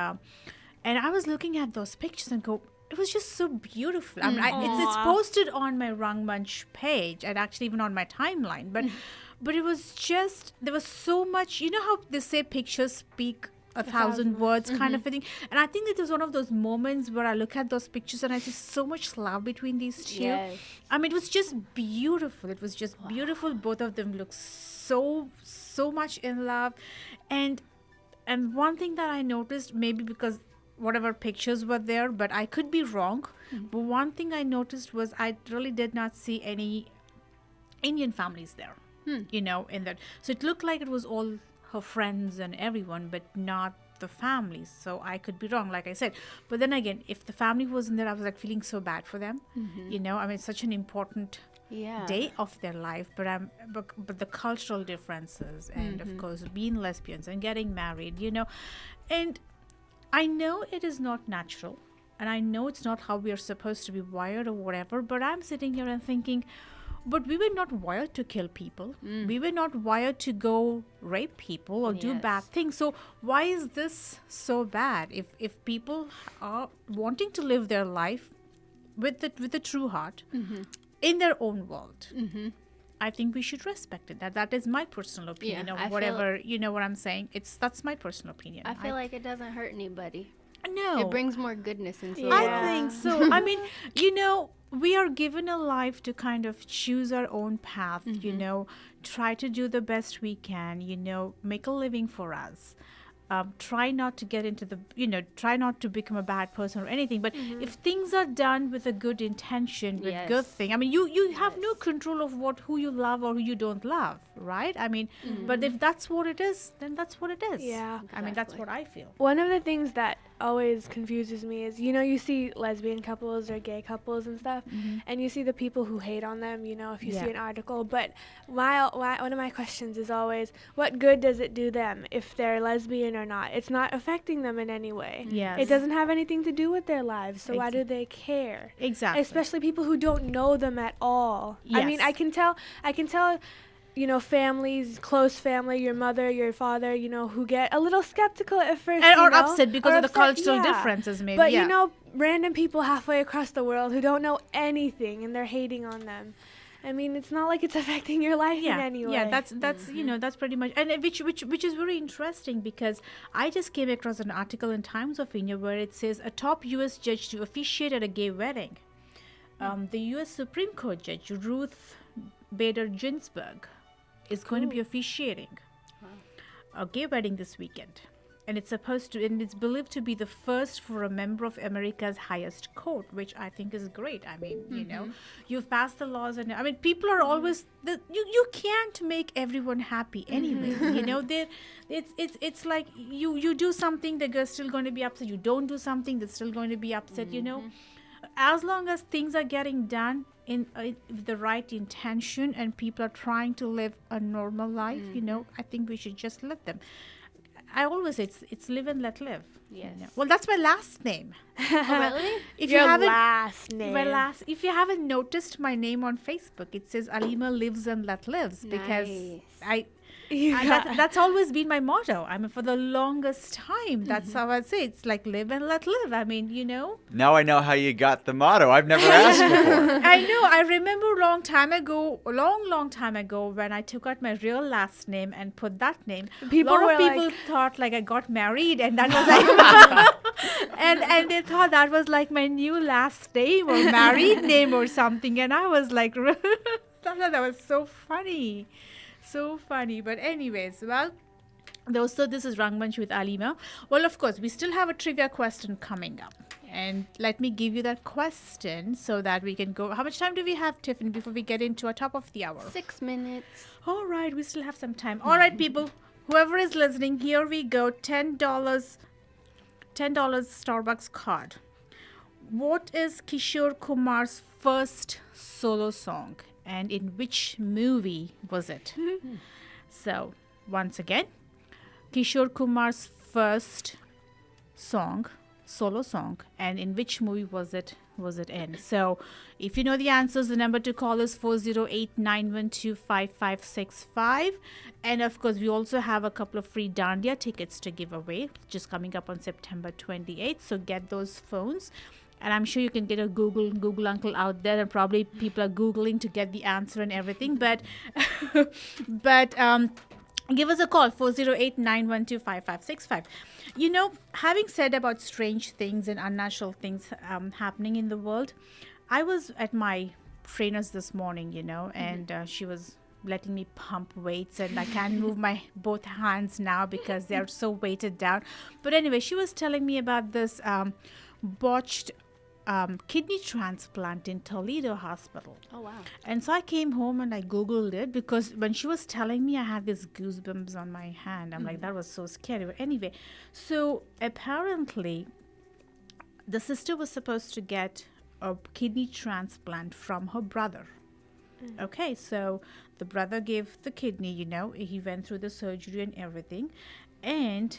I was looking at those pictures and go, it was just so beautiful. I mean, it's posted on my Rangmunch page and actually even on my timeline. But it was just, there was so much, you know how they say pictures speak a thousand words kind of a thing. And I think it was one of those moments where I look at those pictures and I see so much love between these two. Yes. I mean, it was just beautiful. It was just beautiful. Both of them look so much in love. And one thing that I noticed, maybe because whatever pictures were there, but I could be wrong. But one thing I noticed was I really did not see any Indian families there, you know, in that. So it looked like it was all her friends and everyone, but not the families. So I could be wrong, like I said. But then again, if the family wasn't there, I was like feeling so bad for them. You know, I mean, it's such an important day of their life, but the cultural differences and of course being lesbians and getting married, you know, and I know it is not natural, and I know it's not how we are supposed to be wired or whatever, but I'm sitting here and thinking, but we were not wired to kill people. We were not wired to go rape people or do bad things. So why is this so bad? If people are wanting to live their life with a true heart in their own world, I think we should respect it. That is my personal opinion, Yeah, or I whatever, you know what I'm saying. That's my personal opinion. I feel like it doesn't hurt anybody. No, It brings more goodness into the I world. think so. I mean, you know, we are given a life to kind of choose our own path, you know, try to do the best we can, you know, make a living for us. try not to get into try not to become a bad person or anything. But if things are done with a good intention, with good thing, I mean, you have no control of who you love or who you don't love, right? I mean, but if that's what it is, then that's what it is. Yeah. I mean, that's what I feel. One of the things that always confuses me is, you see lesbian couples or gay couples and stuff, and you see the people who hate on them, if you see an article. But one of my questions is always, what good does it do them if they're lesbian or not? It's not affecting them in any way. Yes. It doesn't have anything to do with their lives, so why do they care? Exactly. Especially people who don't know them at all. I mean, Yes. I can tell families, close family, your mother, your father, who get a little skeptical at first. Or upset because of the cultural yeah. differences, maybe. But, random people halfway across the world who don't know anything and they're hating on them. I mean, it's not like it's affecting your life in any way. Yeah, that's that's pretty much, and which is very interesting, because I just came across an article in Times of India where it says a top U.S. judge to officiate at a gay wedding. The U.S. Supreme Court Judge Ruth Bader Ginsburg is going to be officiating a gay wedding this weekend, and it's believed to be the first for a member of America's highest court, which I think is great. I mean, you've passed the laws, and I mean, people are always you can't make everyone happy anyway. It's like you do something, they're still going to be upset. You don't do something, they're still going to be upset. As long as things are getting done in the right intention and people are trying to live a normal life, I think we should just let them. I always say it's live and let live. Yes. Well, that's my last name. Oh, really? If Your you haven't, last name. if you haven't noticed my name on Facebook, it says Alima Lives and Let Lives, because Nice. that's always been my motto. I mean, for the longest time, that's how I say it's like live and let live. I mean, Now I know how you got the motto. I've never asked before. I know. I remember a long time ago, when I took out my real last name and put that name. People a lot were of people like- thought like I got married, and that was like, and they thought that was like my new last name or married name or something, and I was like, that was so funny. So funny. But anyways, well, so this is Rangmunch with Alima. Well, of course, we still have a trivia question coming up. And let me give you that question so that we can go. How much time do we have, Tiffany, before we get into our top of the hour? 6 minutes. All right, we still have some time. All right, people, whoever is listening, here we go. $10 Starbucks card. What is Kishore Kumar's first solo song? And in which movie was it? So, once again, Kishore Kumar's first solo song, and in which movie was it in? So, if you know the answers, the number to call is 408-912-5565. And of course, we also have a couple of free Dandiya tickets to give away, just coming up on September 28th. So get those phones. And I'm sure you can get a Google uncle out there, and probably people are Googling to get the answer and everything. But give us a call, 408-912-5565. Having said about strange things and unnatural things happening in the world, I was at my trainer's this morning, and she was letting me pump weights, and I can't move my both hands now because they're so weighted down. But anyway, she was telling me about this botched kidney transplant in Toledo Hospital. Oh, wow. And so I came home and I Googled it, because when she was telling me, I had these goosebumps on my hand. I'm like, that was so scary. But anyway, so apparently the sister was supposed to get a kidney transplant from her brother. Okay, so the brother gave the kidney, he went through the surgery and everything. And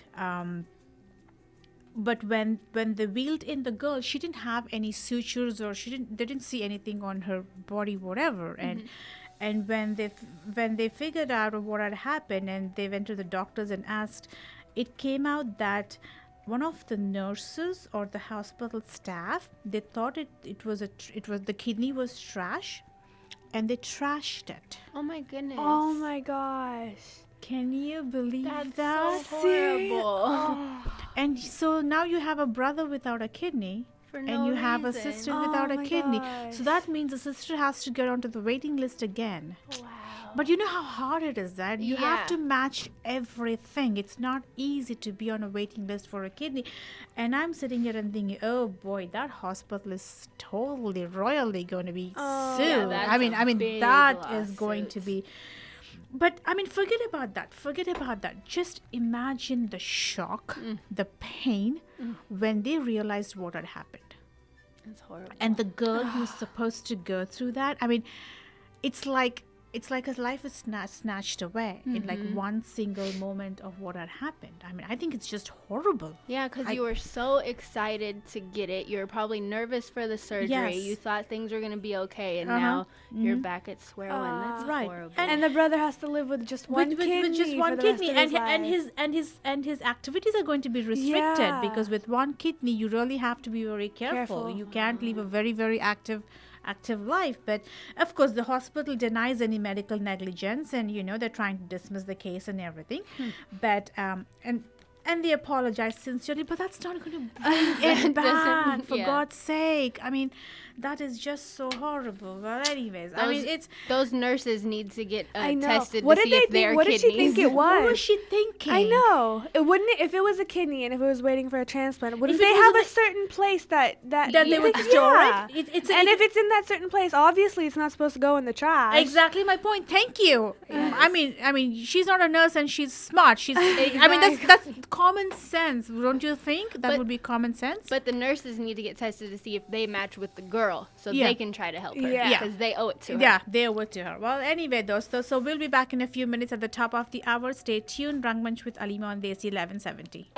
but when they wheeled in the girl, she didn't have any sutures, or they didn't see anything on her body, whatever. And when they figured out what had happened, and they went to the doctors and asked, it came out that one of the nurses or the hospital staff, they thought it was the kidney was trash, and they trashed it. Oh, my goodness. Oh my gosh. Can you believe That's that? so horrible. And so now you have a brother without a kidney, For no and you have a reason. sister without a my kidney. gosh. So that means the sister has to get onto the waiting list again. Wow. But you know how hard it is that you have Yeah. to match everything. It's not easy to be on a waiting list for a kidney. And I'm sitting here and thinking, oh boy, that hospital is totally royally going to be sued. that's I mean, a big that is going to lawsuit. be. But I mean, forget about that. Forget about that. Just imagine the shock, the pain when they realized what had happened. It's horrible. And the girl who's supposed to go through that, I mean, it's like a life is snatched away in like one single moment of what had happened. I mean, I think it's just horrible. Yeah, because you were so excited to get it. You were probably nervous for the surgery. Yes. You thought things were going to be okay, and now you're back at square one. That's Right. horrible. And the brother has to live with just one kidney with just one for the rest kidney, of his life. and his activities are going to be restricted Yeah. because with one kidney you really have to be very careful. You can't live a very very active life. But of course the hospital denies any medical negligence, and they're trying to dismiss the case and everything. But and they apologize sincerely, but that's not going to bring it back, for yeah. God's sake. I mean, that is just so horrible. Well, anyways, I mean, it's those nurses need to get I know. tested What to did see they if they're think? What did kidneys. she think it was? what was she thinking? I know. It wouldn't it, if it was a kidney and if it was waiting for a transplant. Wouldn't If it they was have a- a certain place that That they would Yeah. store it? It's and if it's in that certain place, obviously it's not supposed to go in the trash. Exactly my point. Thank you. I mean, she's not a nurse and she's smart. She's. I mean, that's common sense, don't you think? That But- would be common sense. But the nurses need to get tested to see if they match with the girl, so Yeah. they can try to help her. Yeah. Because they owe it to her. Yeah, they owe it to her. Well, anyway, so we'll be back in a few minutes at the top of the hour. Stay tuned. Rangmunch with Alima on Desi 1170.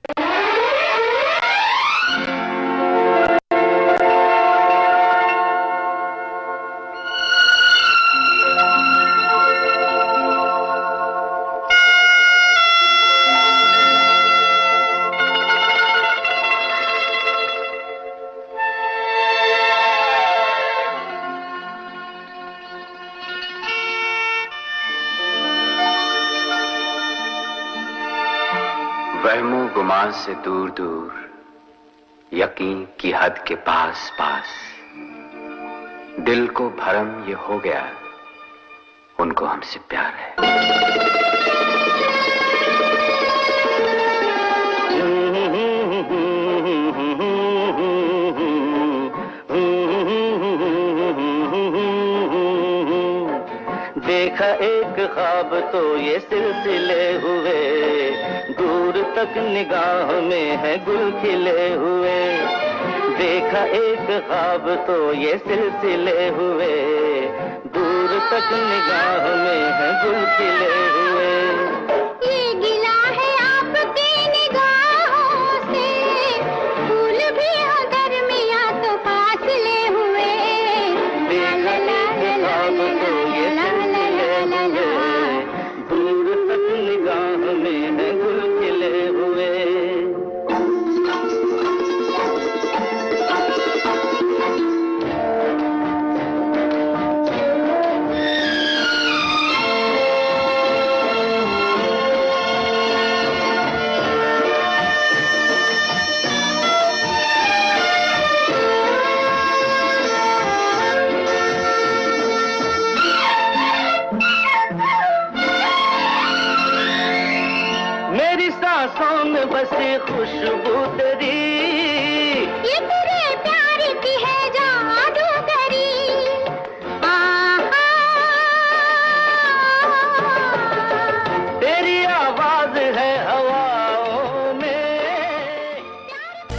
वहमो गुमान से दूर दूर, यकीन की हद के पास पास, दिल को भरम ये हो गया, उनको हमसे प्यार है। देखा एक ख्वाब तो ये सिलसिले हुए, दूर तक निगाह में है गुल खिले हुए। देखा एक ख्वाब तो ये सिलसिले हुए, दूर तक निगाह में है गुल खिले हुए। ये गिला है आपकी निगाहों से, फूल भी हो दरमियाँ तो फासले हुए। देखा एक ख्वाब तो ये सिलसिले हुए, दूर तक निगाह में है गुल खिले हुए। मेरी सांसों में बसी खुशबू तेरी, ये तेरे प्यार की है जादूगरी। तेरी आवाज है हवाओं में।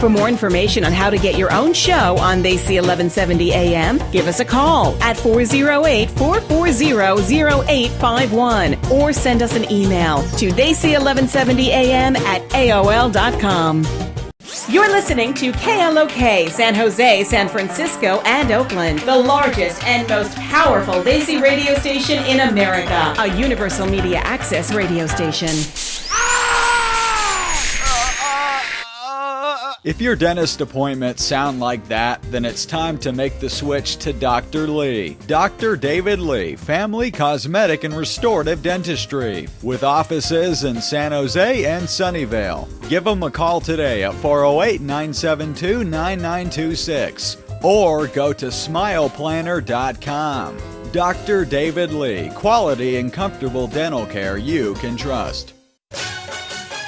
For more information on how to get your own show on Desi 1170 AM, give us a call at 408-440-0851 or send us an email to Desi1170am@aol.com. You're listening to KLOK San Jose, San Francisco, and Oakland, the largest and most powerful Desi radio station in America, a universal media access radio station. If your dentist appointments sound like that, then it's time to make the switch to Dr. Lee. Dr. David Lee, Family Cosmetic and Restorative Dentistry, with offices in San Jose and Sunnyvale. Give them a call today at 408-972-9926 or go to smileplanner.com. Dr. David Lee, quality and comfortable dental care you can trust.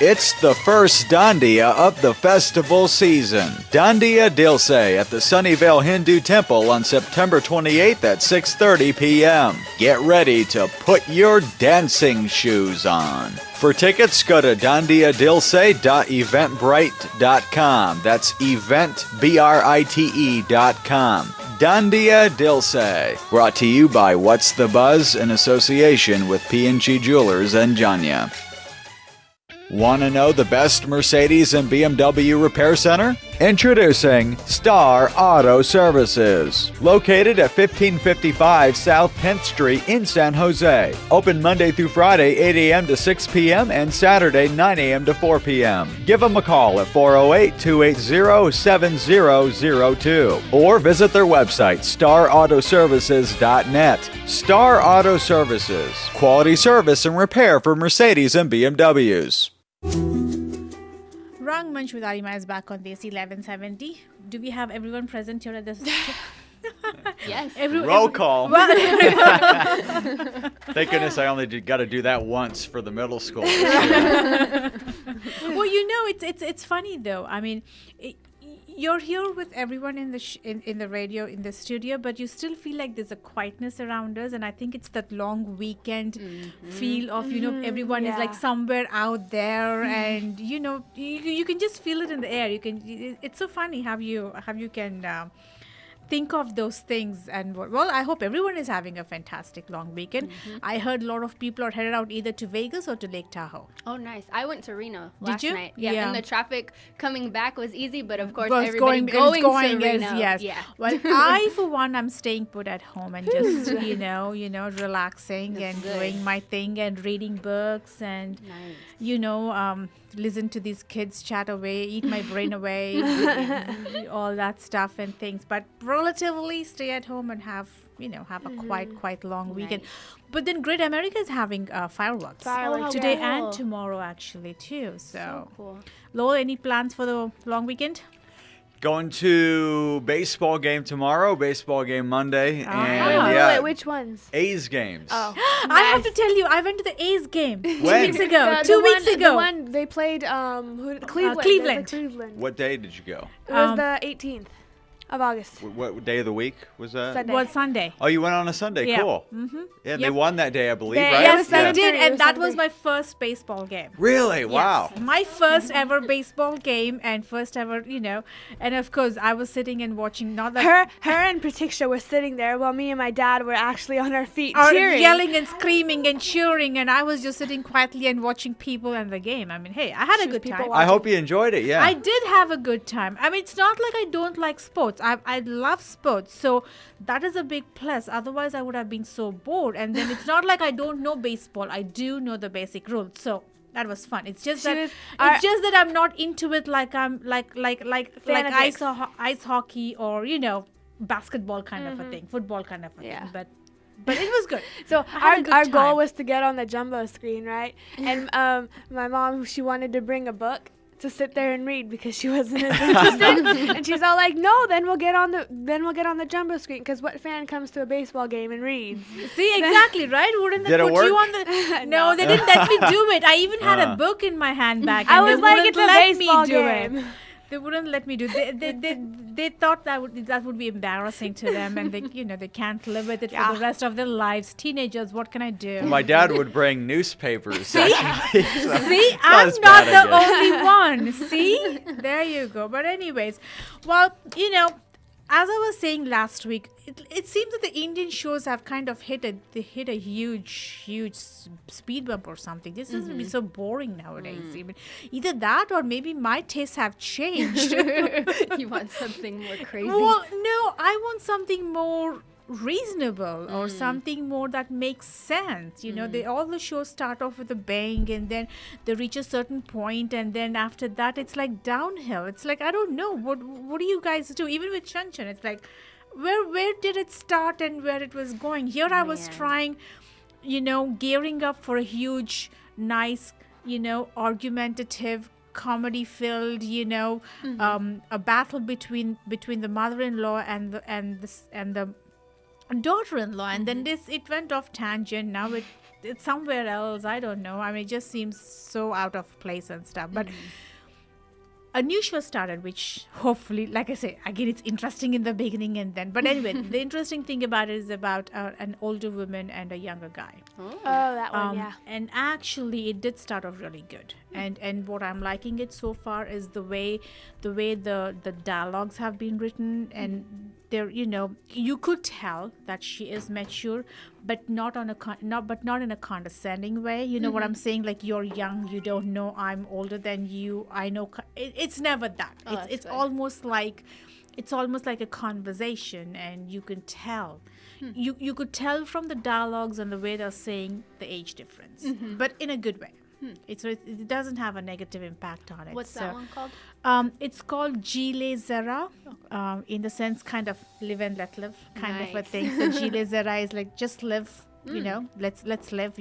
It's the first Dandiya of the festival season. Dandiya Dilse at the Sunnyvale Hindu Temple on September 28th at 6:30 p.m. Get ready to put your dancing shoes on. For tickets, go to dandiyadilse.eventbrite.com. That's eventbrite.com. Dandiya Dilse. Brought to you by What's the Buzz in association with P&G Jewelers and Janya. Want to know the best Mercedes and BMW repair center? Introducing Star Auto Services. Located at 1555 South 10th Street in San Jose. Open Monday through Friday, 8 a.m. to 6 p.m. and Saturday, 9 a.m. to 4 p.m. Give them a call at 408-280-7002 or visit their website, starautoservices.net. Star Auto Services. Quality service and repair for Mercedes and BMWs. Rangmunch with Alima is back on Desi 1170. Do we have everyone present here at this? Yes. Roll call. Thank goodness I only got to do that once for the middle school. Well, you know, it's funny though. I mean, you're here with everyone in the in the radio, in the studio, but you still feel like there's a quietness around us, and I think it's that long weekend feel of, you know, everyone is like somewhere out there, and you know, you can just feel it in the air. You can. It's so funny how you can think of those things. And well, I hope everyone is having a fantastic long weekend. I heard a lot of people are headed out either to Vegas or to Lake Tahoe. Oh, nice. I went to Reno Did you? night. Yeah, and the traffic coming back was easy, but of course Well, everybody going to Reno. Yes. Yeah. Well, I for one, I'm staying put at home and just you know relaxing That's and good. doing my thing and reading books and you know listen to these kids chat away, eat my brain away, all that stuff and things. But relatively stay at home and have a quite long weekend. But then Great America is having fireworks today and tomorrow actually too. So cool. Lowell, any plans for the long weekend? Going to baseball game tomorrow, baseball game Monday, and Wait, which ones? A's games. Oh, I have to tell you, I went to the A's game 2 When? weeks ago. The 2 weeks ago. The one they played Cleveland. Cleveland. Cleveland. What day did you go? It was the 18th of August. What day of the week was that? Sunday. Was Sunday. Oh, you went on a Sunday. Yeah. Cool. Yeah, they won that day, I believe, They- right? Yes, Yeah. they did, It and was that was Sunday. my first baseball game. Really? Wow. Yes, my first ever baseball game and first ever, and of course I was sitting and watching. Not that Her and Pratiksha were sitting there while me and my dad were actually on our feet or cheering. yelling and screaming and cheering, and I was just sitting quietly and watching people and the game. I mean, hey, I had a good time. I hope you enjoyed it, yeah. I did have a good time. I mean, it's not like I don't like sports. I love sports. So that is a big plus. Otherwise, I would have been so bored. And then it's not like I don't know baseball. I do know the basic rules. So that was fun. It's just that I'm not into it like I'm like ice hockey or basketball kind of a thing, football kind of a thing. But it was good. So I had a good our time. goal was to get on the jumbo screen, right? And my mom, she wanted to bring a book to sit there and read because she wasn't as interested. And she's all like, "No, then we'll get on the jumbo screen because what fan comes to a baseball game and reads?" See, exactly, right? Wouldn't they Did it put you work? on the? No, they didn't let me do it. I even had a book in my handbag. I and was they like, wouldn't "It's a let me baseball do game." it. They wouldn't let me do it. They thought that would be embarrassing to them, and they can't live with it for the rest of their lives. Teenagers, what can I do? My dad would bring newspapers. See? actually, so See, it's I'm as not bad, I the guess. only one. See, there you go. But anyways, well, as I was saying last week, it seems that the Indian shows have kind of hit a huge speed bump or something. This is going to be so boring nowadays. Even either that or maybe my tastes have changed. You want something more crazy? Well, no, I want something more reasonable or something more that makes sense. All the shows start off with a bang and then they reach a certain point and then after that it's like downhill. It's like, I don't know, what do you guys do? Even with Chanchan, it's like where did it start and where it was going? Here I was trying, gearing up for a huge, nice, argumentative, comedy filled, a battle between the mother-in-law and the daughter-in-law, and then it went off tangent. Now it's somewhere else. I don't know. I mean, it just seems so out of place and stuff. But a new show started, which hopefully, like I say, again, it's interesting in the beginning and then. But anyway, the interesting thing about it is about an older woman and a younger guy. Oh, that one, yeah. And actually, it did start off really good. And what I'm liking it so far is the way the dialogues have been written, and there, you could tell that she is mature, but not in a condescending way. You know what I'm saying? Like, you're young, you don't know, I'm older than you. I know. It's never that. It's almost like a conversation, and you can tell. You could tell from the dialogues and the way they're saying the age difference, but in a good way. It doesn't have a negative impact on it. What's that one called? It's called Gile Zara, in the sense kind of live and let live kind of a thing. So Gile Zara is like just live, let's live,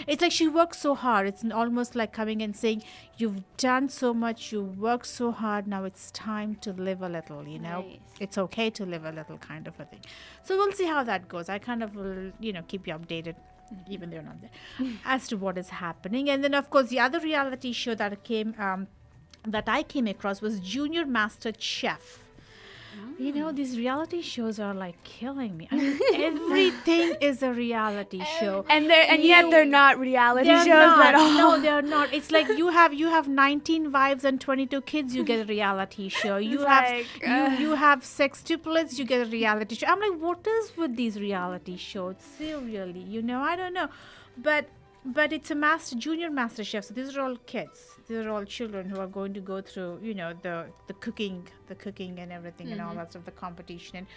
It's like she works so hard. It's almost like coming and saying, you've done so much, you worked so hard, now it's time to live a little, Nice. It's okay to live a little kind of a thing. So we'll see how that goes. I kind of will, keep you updated, even though you're not there, as to what is happening. And then, of course, the other reality show that I came across was Junior Master Chef. These reality shows are like killing me. I mean, everything is a reality show, And yet they're not reality shows at all. No, they're not. It's like you have 19 wives and 22 kids, you get a reality show. You have sextuplets, you get a reality show. I'm like, what is with these reality shows? Seriously, I don't know, but it's a junior master chef. So these are all kids. These are all children who are going to go through, the cooking and everything and all that stuff, the competition, and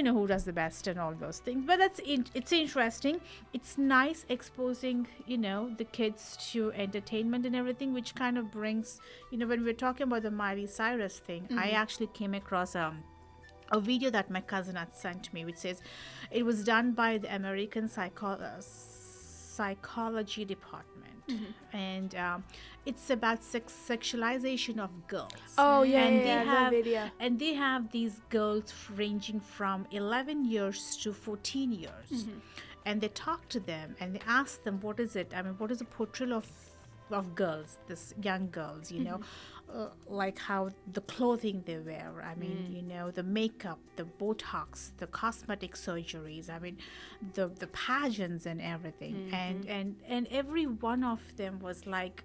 who does the best and all those things. But it's interesting. It's nice exposing, the kids to entertainment and everything, which kind of brings, when we're talking about the Miley Cyrus thing, I actually came across a video that my cousin had sent me, which says it was done by the American psychology department, and it's about sexualization of girls. Oh yeah, and they have the video. And they have these girls ranging from 11 years to 14 years, and they talk to them and they ask them, what is it? I mean, what is the portrayal of girls, this young girls, like how the clothing they wear, I mean, the makeup, the Botox, the cosmetic surgeries, I mean, the pageants and everything, and every one of them was like,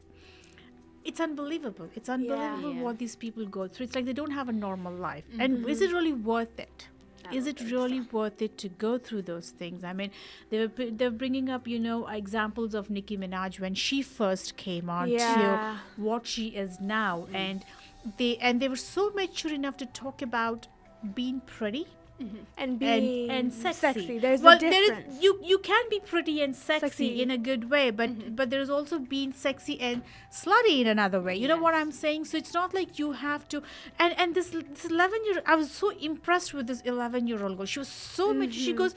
it's unbelievable. It's unbelievable what these people go through. It's like they don't have a normal life, and is it really worth it? Is it really worth it to go through those things? I mean, they're bringing up, examples of Nicki Minaj when she first came on to what she is now, and they were so mature enough to talk about being pretty. And being and sexy. There's a difference. You can be pretty and sexy in a good way, but there's also being sexy and slutty in another way. You know what I'm saying? So it's not like you have to. And this 11-year-old, I was so impressed with this 11-year-old girl. She was so much. She goes,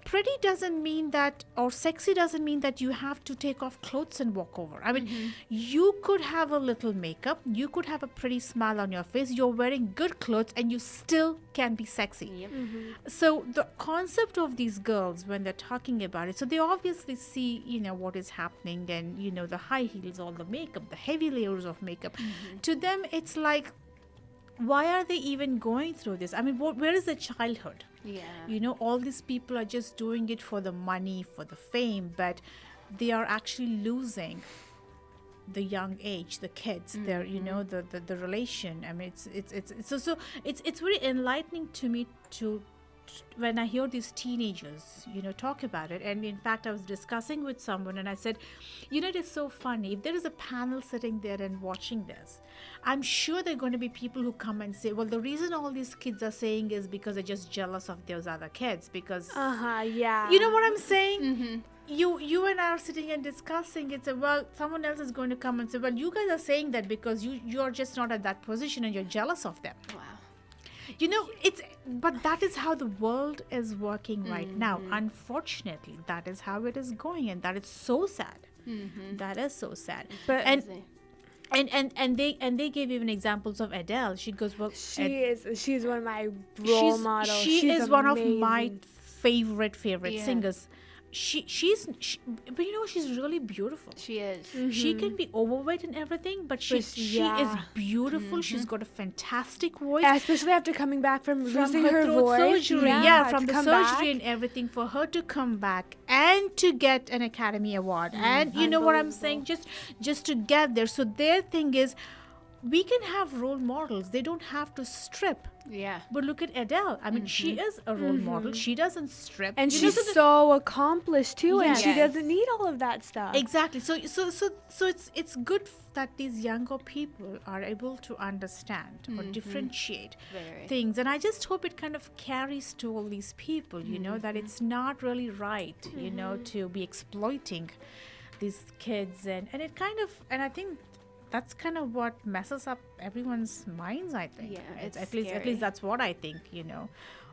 pretty doesn't mean that, or sexy doesn't mean that you have to take off clothes and walk over. I mean, you could have a little makeup, you could have a pretty smile on your face, you're wearing good clothes, and you still can be sexy. So the concept of these girls, when they're talking about it, so they obviously see, what is happening, and, the high heels, all the makeup, the heavy layers of makeup. To them, it's like, why are they even going through this? I mean, where is the childhood? All these people are just doing it for the money, for the fame, but they are actually losing the young age, the kids, their, the relation. I mean, it's very enlightening to me to when I hear these teenagers, talk about it. And in fact, I was discussing with someone and I said, it is so funny. If there is a panel sitting there and watching this, I'm sure there are going to be people who come and say, well, the reason all these kids are saying is because they're just jealous of those other kids, because you know what I'm saying? You and I are sitting and discussing it. So, well, someone else is going to come and say, well, you guys are saying that because you're just not at that position and you're jealous of them. Wow. But that is how the world is working right now. Unfortunately, that is how it is going, and that is so sad. That is so sad. But and they gave even examples of Adele. She goes, well, she's one of my role models. She is one of my favorite Yeah. singers. She's but you know, she's really beautiful. She is. She can be overweight and everything, but she is yeah. beautiful. She's got a fantastic voice. Especially after coming back from losing her throat voice. surgery. From to the come surgery back. and everything, for her to come back and to get an Academy Award. And you know what I'm saying? Just to get there. So their thing is, we can have role models. They don't have to strip. Yeah. But look at Adele. I mean, she is a role model. She doesn't strip. And You know, she's so accomplished too, and she Yes. doesn't need all of that stuff. Exactly. So it's good that these younger people are able to understand or differentiate Very. things, and I just hope it kind of carries to all these people. You know, that it's not really right. You know, to be exploiting these kids, and it kind of, and I think that's kind of what messes up everyone's minds, I think. Yeah, it's at least scary. that's what I think, you know.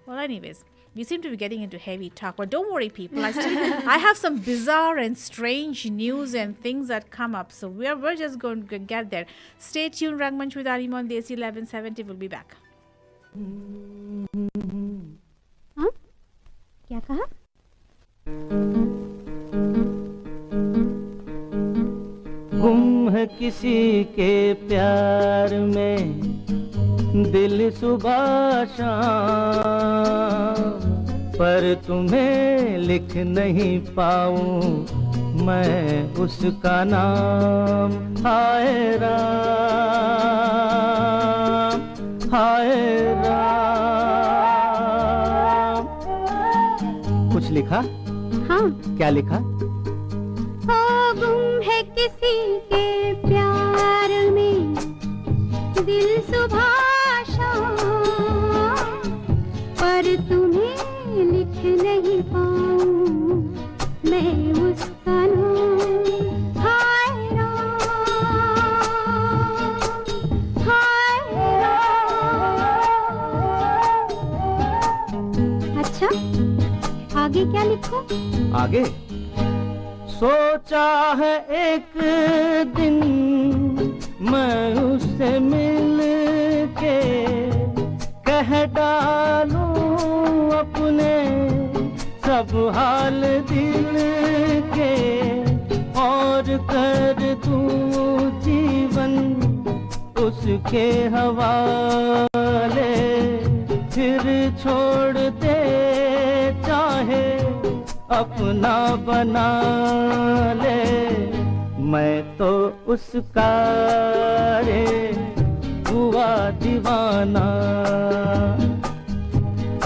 Well, anyways, we seem to be getting into heavy talk, but don't worry, people. I have some bizarre and strange news and things that come up, so we're just going to get there. Stay tuned. Rangmunch with Alima on Desi 1170. We'll be back. क्या कहा? गुम है किसी के प्यार में दिल सुबह शाम, पर तुम्हें लिख नहीं पाऊं मैं उसका नाम। हाय राम, हाय राम। कुछ लिखा? हाँ, क्या लिखा? ओ गुम है किसी के प्यार में दिल सुबह शाम, पर तुम्हें लिख नहीं पाऊं मैं उसका नाम। हाय राम, हाय राम। अच्छा, आगे क्या लिखो? आगे सोचा है एक दिन मैं उससे मिल के कह डालूं अपने सब हाल दिल के, और कर दूं जीवन उसके हवाले, फिर छोड़ दे चाहे अपना बना ले। मैं तो उसका रे हुआ दीवाना,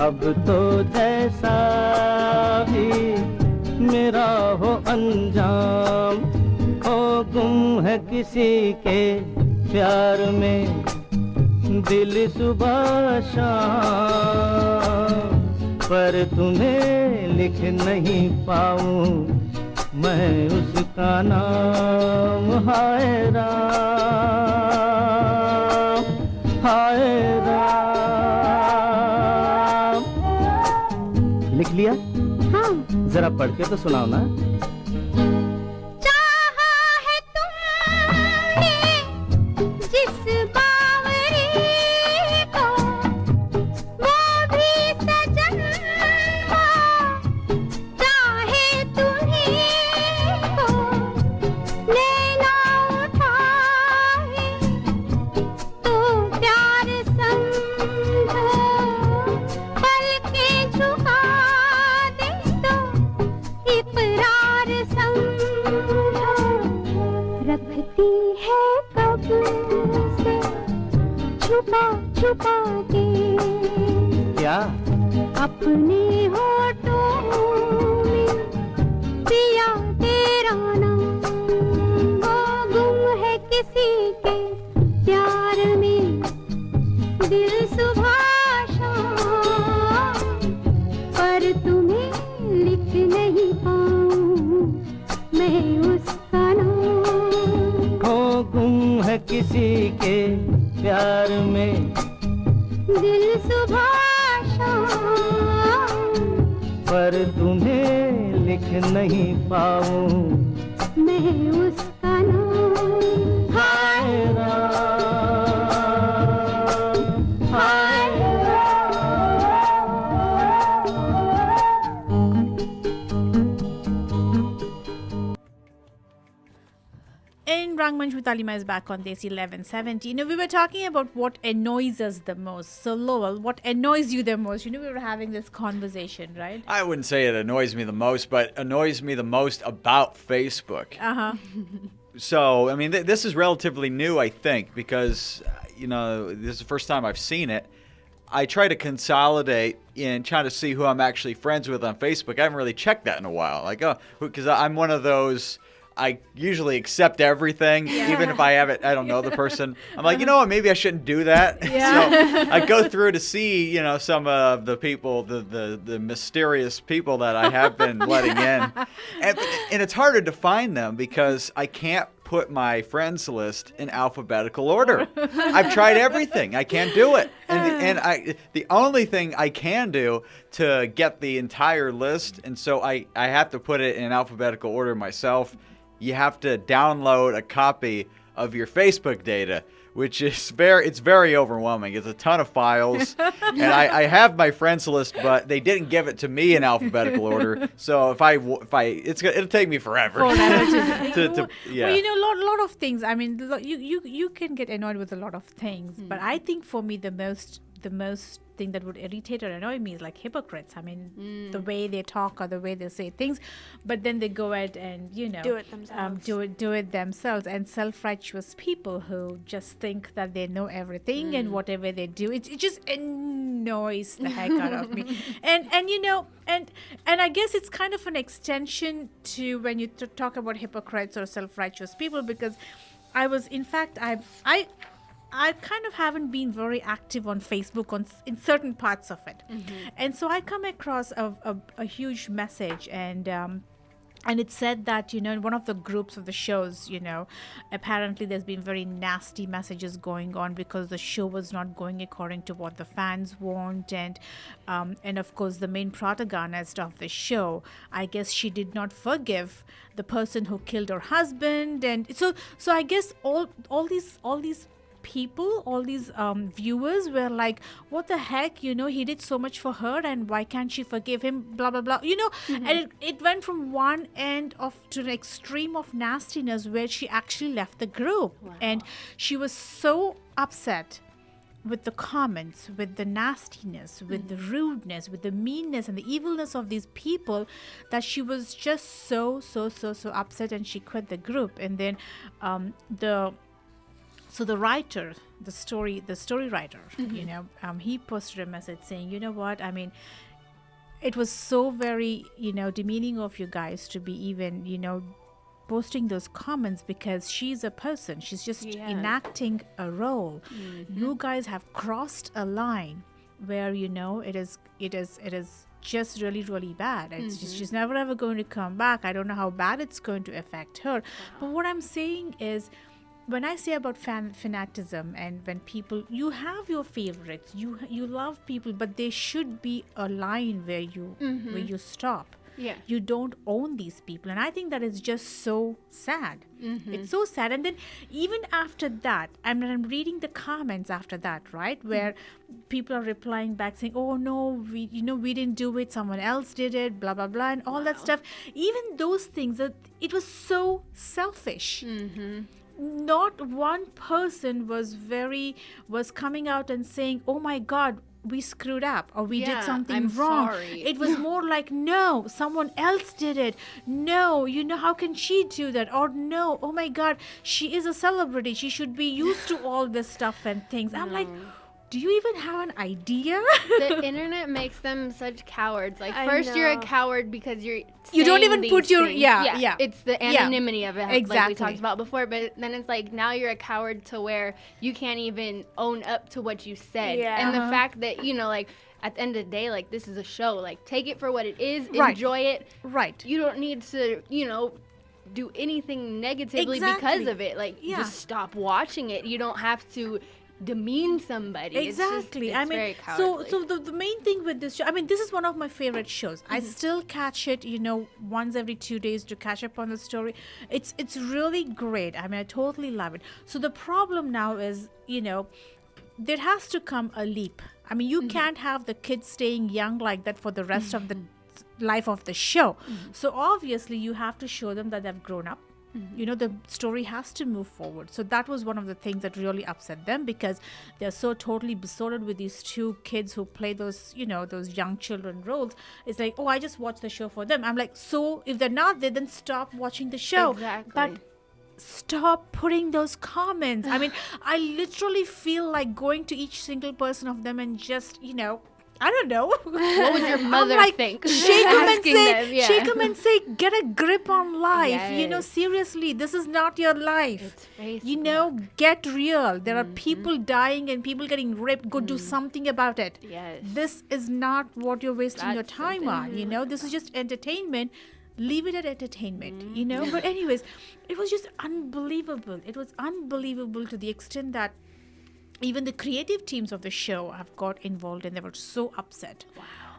अब तो जैसा भी मेरा हो अंजाम। हो गुम है किसी के प्यार में दिल सुबह शाम, पर तुम्हें लिख नहीं पाऊं मैं उसका नाम। हाय राम, हाय राम। लिख लिया? हाँ, जरा पढ़ के तो सुनाओ ना। चाहा है तुमने जिस बावरी को, वो भी सजन को चाहे तुम्हीं को। नैना उठाए तो प्यार समझो, पलकें झुका दे तो इकरार समझो। रखती है कब से छुपा छुपा के क्या? अपने होठों में पिया तेरा नाम। वो गुम है किसी के प्यार में दिल सुबह शाम, पर तुम्हें लिख नहीं पाऊं मैं उसका नाम। हो गुम है किसी के प्यार में दिल सुबह शाम, पर तुम्हें लिख नहीं पाऊं मैं उसका नाम। हाय राम, हाय Ram. Rangmunch with Alima is back on Desi 1170. We were talking about what annoys us the most. So, Lowell, what annoys you the most? We were having this conversation, right? I wouldn't say it annoys me the most, but annoys me the most about Facebook. Uh-huh. So, I mean, this is relatively new, I think, because, this is the first time I've seen it. I try to consolidate in trying to see who I'm actually friends with on Facebook. I haven't really checked that in a while. Because I'm one of those, I usually accept everything, even if I don't know the person. I'm like, you know what, maybe I shouldn't do that. So I go through to see, some of the people, the mysterious people that I have been letting in. And it's harder to find them because I can't put my friends list in alphabetical order. I've tried everything. I can't do it. And the only thing I can do to get the entire list, and so I have to put it in alphabetical order myself. You have to download a copy of your Facebook data, which is very overwhelming. It's a ton of files, and I have my friends list, but they didn't give it to me in alphabetical order. So it'll take me forever. Well, a lot of things. I mean, you can get annoyed with a lot of things, but I think for me the most thing that would irritate or annoy me is like hypocrites. I mean, the way they talk or the way they say things, but then they go ahead and do it themselves. Do it themselves, and self-righteous people who just think that they know everything and whatever they do, it just annoys the heck out of me. And I guess it's kind of an extension to when you talk about hypocrites or self-righteous people, because I kind of haven't been very active on Facebook in certain parts of it. And so I come across a huge message, and it said that, in one of the groups of the shows, apparently there's been very nasty messages going on because the show was not going according to what the fans want. And of course, the main protagonist of the show, I guess she did not forgive the person who killed her husband. And so I guess all these people, all these viewers were like, what the heck, he did so much for her, and why can't she forgive him, blah blah blah, and it went from one end to an extreme of nastiness where she actually left the group. And she was so upset with the comments, with the nastiness, with the rudeness, with the meanness and the evilness of these people, that she was just so upset, and she quit the group. And then So the writer, the story writer, he posted a message saying, you know what, I mean, it was so very, demeaning of you guys to be even, posting those comments, because she's a person. She's just enacting a role. You guys have crossed a line where, it is just really, really bad. It's just, she's never ever going to come back. I don't know how bad it's going to affect her. But what I'm saying is, when I say about fanatism, and when people, you have your favorites, you love people, but there should be a line where you stop. Yeah. You don't own these people. And I think that is just so sad. It's so sad. And then even after that, I'm reading the comments after that, right? Where people are replying back saying, oh no, we didn't do it, someone else did it, blah, blah, blah, and all that stuff. Even those things, it was so selfish. Not one person was coming out and saying, oh my God, we screwed up, or we did something wrong. Sorry. It was more like, no, someone else did it. No, how can she do that? Or no, oh my God, she is a celebrity. She should be used to all this stuff and things. I'm like, do you even have an idea? The internet makes them such cowards. Like, first you're a coward because you don't even put your things. yeah. It's the anonymity of it, exactly, like we talked about before. But then it's like, now you're a coward to where you can't even own up to what you said. And the fact that like, at the end of the day, like, this is a show. Like, take it for what it is. Enjoy it. Right. You don't need to do anything negatively because of it. Like, just stop watching it. You don't have to demean somebody. Exactly. It's very cowardly. So the main thing with this show, I mean, this is one of my favorite shows. I still catch it, once every 2 days to catch up on the story. It's really great. I mean, I totally love it. So the problem now is, there has to come a leap. I mean, you can't have the kids staying young like that for the rest of the life of the show. So obviously you have to show them that they've grown up. You know, the story has to move forward. So that was one of the things that really upset them, because they're so totally besotted with these two kids who play those, you know, those young children roles. It's like, oh, I just watched the show for them. I'm like, so if they're not there, then stop watching the show. Exactly. But stop putting those comments. I mean, I literally feel like going to each single person of them and just, you know, I don't know. What would your mother think? Shake them and Asking say, them, yeah. shake them and say, get a grip on life. You know, Yes. seriously, this is not your life. It's You know, get real. There are people dying and people getting raped. Go do something about it. Yes. This is not what you're wasting your That's time on. You know, this is just entertainment. Leave it at entertainment, you know. But anyways, it was just unbelievable. It was unbelievable to the extent that even the creative teams of the show have got involved, and they were so upset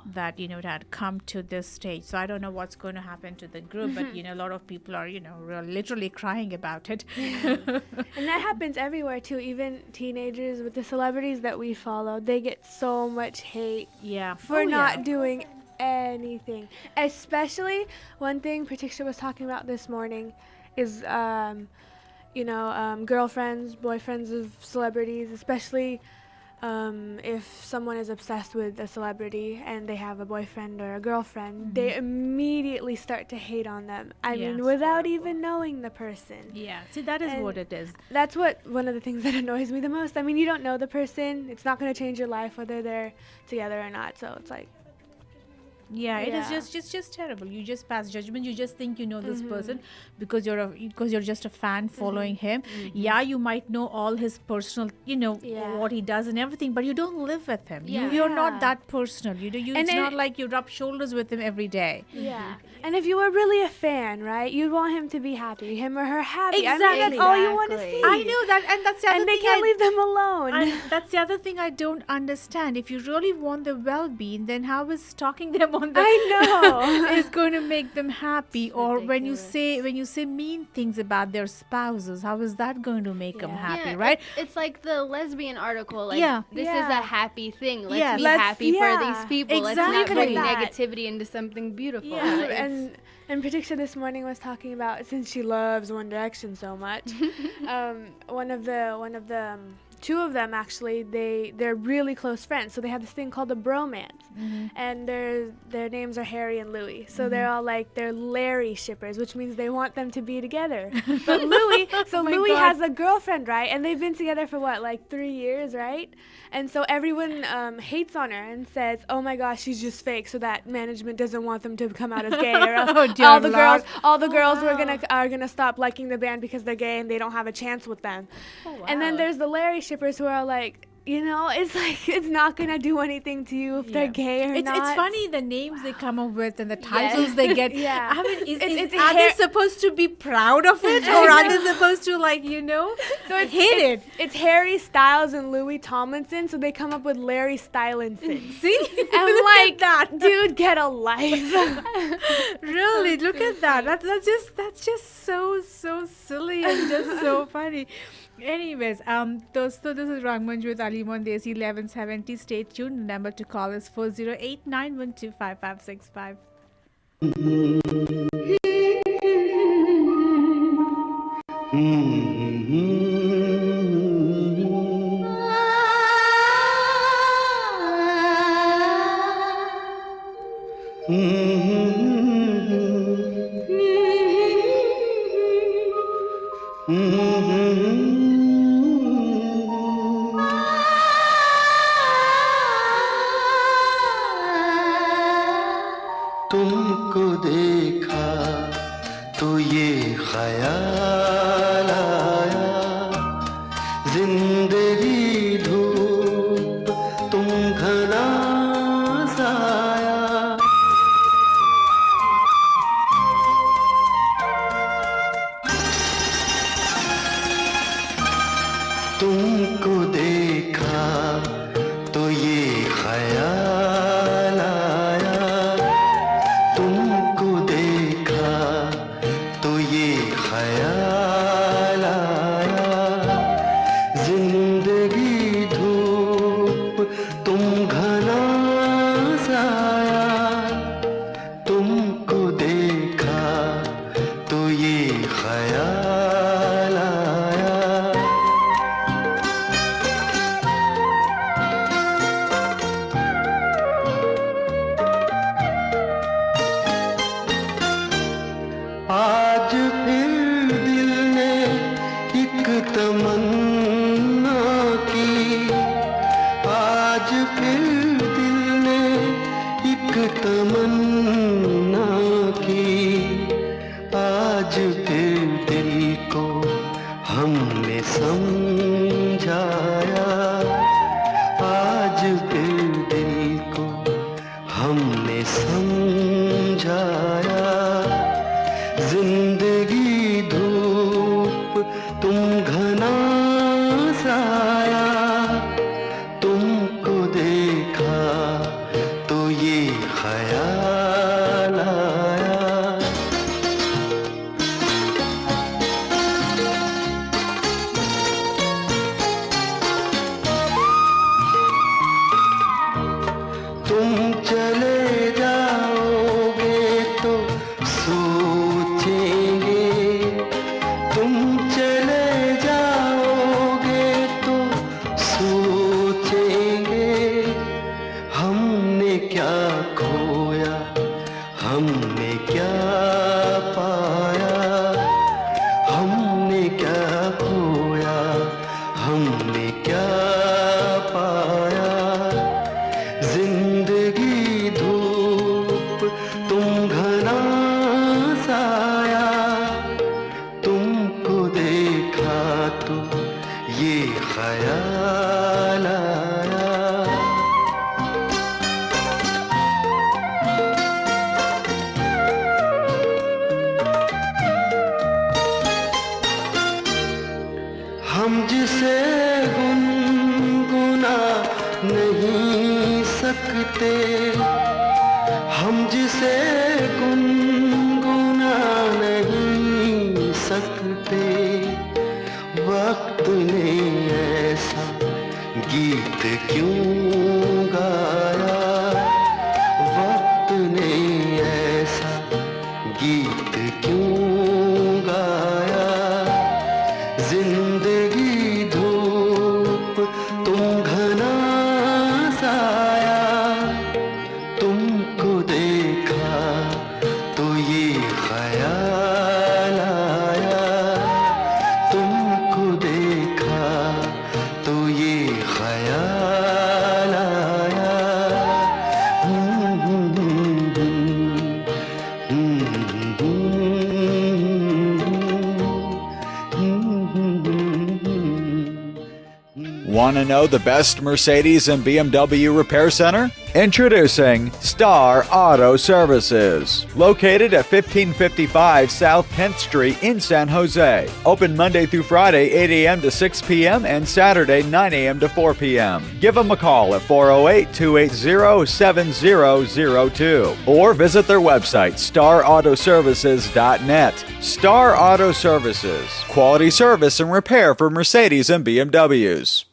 that, you know, it had come to this stage. So I don't know what's going to happen to the group, but, you know, a lot of people are, you know, literally crying about it. And that happens everywhere too. Even teenagers with the celebrities that we follow, they get so much hate Yeah. for not doing anything. Especially one thing Pratisha was talking about this morning is girlfriends, boyfriends of celebrities, especially if someone is obsessed with a celebrity and they have a boyfriend or a girlfriend, they immediately start to hate on them. I Yeah. mean, without even knowing the person. Yeah. See, that is And what it is. That's one of the things that annoys me the most. I mean, you don't know the person. It's not going to change your life whether they're together or not. So it's like, Yeah, it is Yeah. just terrible. You just pass judgment. You just think you know this person because you're just a fan following him. Yeah, you might know all his personal, you know, Yeah. what he does and everything, but you don't live with him. Yeah. You're Yeah. not that personal. It's And not like you rub shoulders with him every day. yeah. And if you were really a fan, right, you'd want him to be happy, him or her happy. I mean, Exactly. that's all you want to Exactly. see. I know that, and that's the other And they thing can't leave them alone. that's the other thing I don't understand. If you really want their well-being, then how is stalking them on the I know. is going to make them happy? Or when you ridiculous. say mean things about their spouses, how is that going to make them Yeah. happy, Yeah, right? It's like the lesbian article. Like, Yeah. this is Yeah. a happy thing. Let's Yes. be Let's- happy for yeah. these people. Let's Exactly. not bring That. negativity into something beautiful. Yeah. Like, it's- And Pratisha this morning was talking about, since she loves One Direction so much, one of the two of them actually, they're really close friends, so they have this thing called a bromance, and their names are Harry and Louis, so they're all like, they're Larry shippers, which means they want them to be together. But Louis Louis God. has a girlfriend, right, and they've been together for what, like 3 years, right? And so everyone hates on her and says, oh my gosh, she's just fake, so that management doesn't want them to come out as gay, or else Oh, dear all the Lord. girls are gonna stop liking the band because they're gay and they don't have a chance with them. And then there's the Larry shippers who are like, you know, it's like, it's not gonna do anything to you if they're gay or not. It's funny the names they come up with and the titles they get. Yeah. I mean, It's are they supposed to be proud of it, or are they supposed to, like, you know, So it's, hate it? It's Harry Styles and Louis Tomlinson, so they come up with Larry Stylinson. See, And look like, at that. dude, get a life. Really, look at that. That's just so silly and just so funny. Anyways, so this is Rangmunch with Alima and Desi 1170. Stay tuned. The number to call is 408-912-5565. तुमको देखा तो ये ख्याल आया, जिंदगी धूप तुम घना साया। तुमको देखा तो ये ख्याल आया, तुमको देखा तो ये ख्याल फिर दिल ने एक तमन्ना की, आज फिर दिल को हमने समझाया, आज फिर दिल को हमने समझाया। जिंदगी धूप तुम घना साया, तुमको देखा तो ये ख्याल आया। तुम चले जाओगे तो सोचेंगे, तुम चले जाओगे तो सोचेंगे, हमने क्या खोया, हमने क्या पाया, हमने क्या खोया, हमने क्या पाया। जिंदगी धूप तुम घना साया, तुमको देखा तो ये ख्याल आया। हम जिसे गुनगुना नहीं सकते, हम जिसे गुनगुना नहीं सकते, वक्त ने ऐसा गीत क्यों गाया, वक्त ने ऐसा गीत क्यों गाया। जिंदगी धूप तुम घना साया, तुमको देखा तो ये ख्याल आया, तुमको देखा तो ये ख्याल आया। Want to know the best Mercedes and BMW repair center? Introducing Star Auto Services, located at 1555 South 10th Street in San Jose. Open Monday through Friday, 8 a.m. to 6 p.m. and Saturday, 9 a.m. to 4 p.m. Give them a call at 408-280-7002 or visit their website, starautoservices.net. Star Auto Services, quality service and repair for Mercedes and BMWs.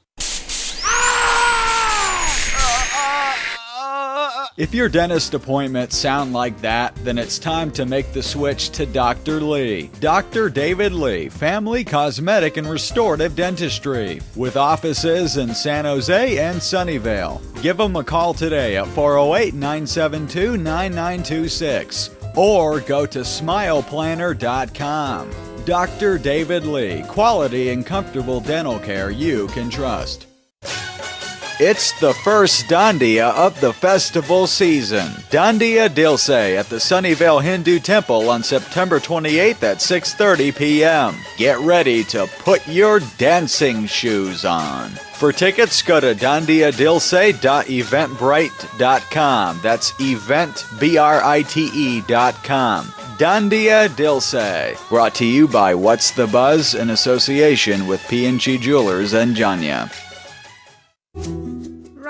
If your dentist appointments sound like that, then it's time to make the switch to Dr. Lee. Dr. David Lee, Family Cosmetic and Restorative Dentistry, with offices in San Jose and Sunnyvale. Give them a call today at 408-972-9926 or go to smileplanner.com. Dr. David Lee, quality and comfortable dental care you can trust. It's the first Dandiya of the festival season. Dandiya Dilse at the Sunnyvale Hindu Temple on September 28th at 6:30 p.m. Get ready to put your dancing shoes on. For tickets, go to dandiyadilse.eventbrite.com. That's eventbrite.com. Dandiya Dilse. Brought to you by What's the Buzz in association with P&G Jewelers and Janya.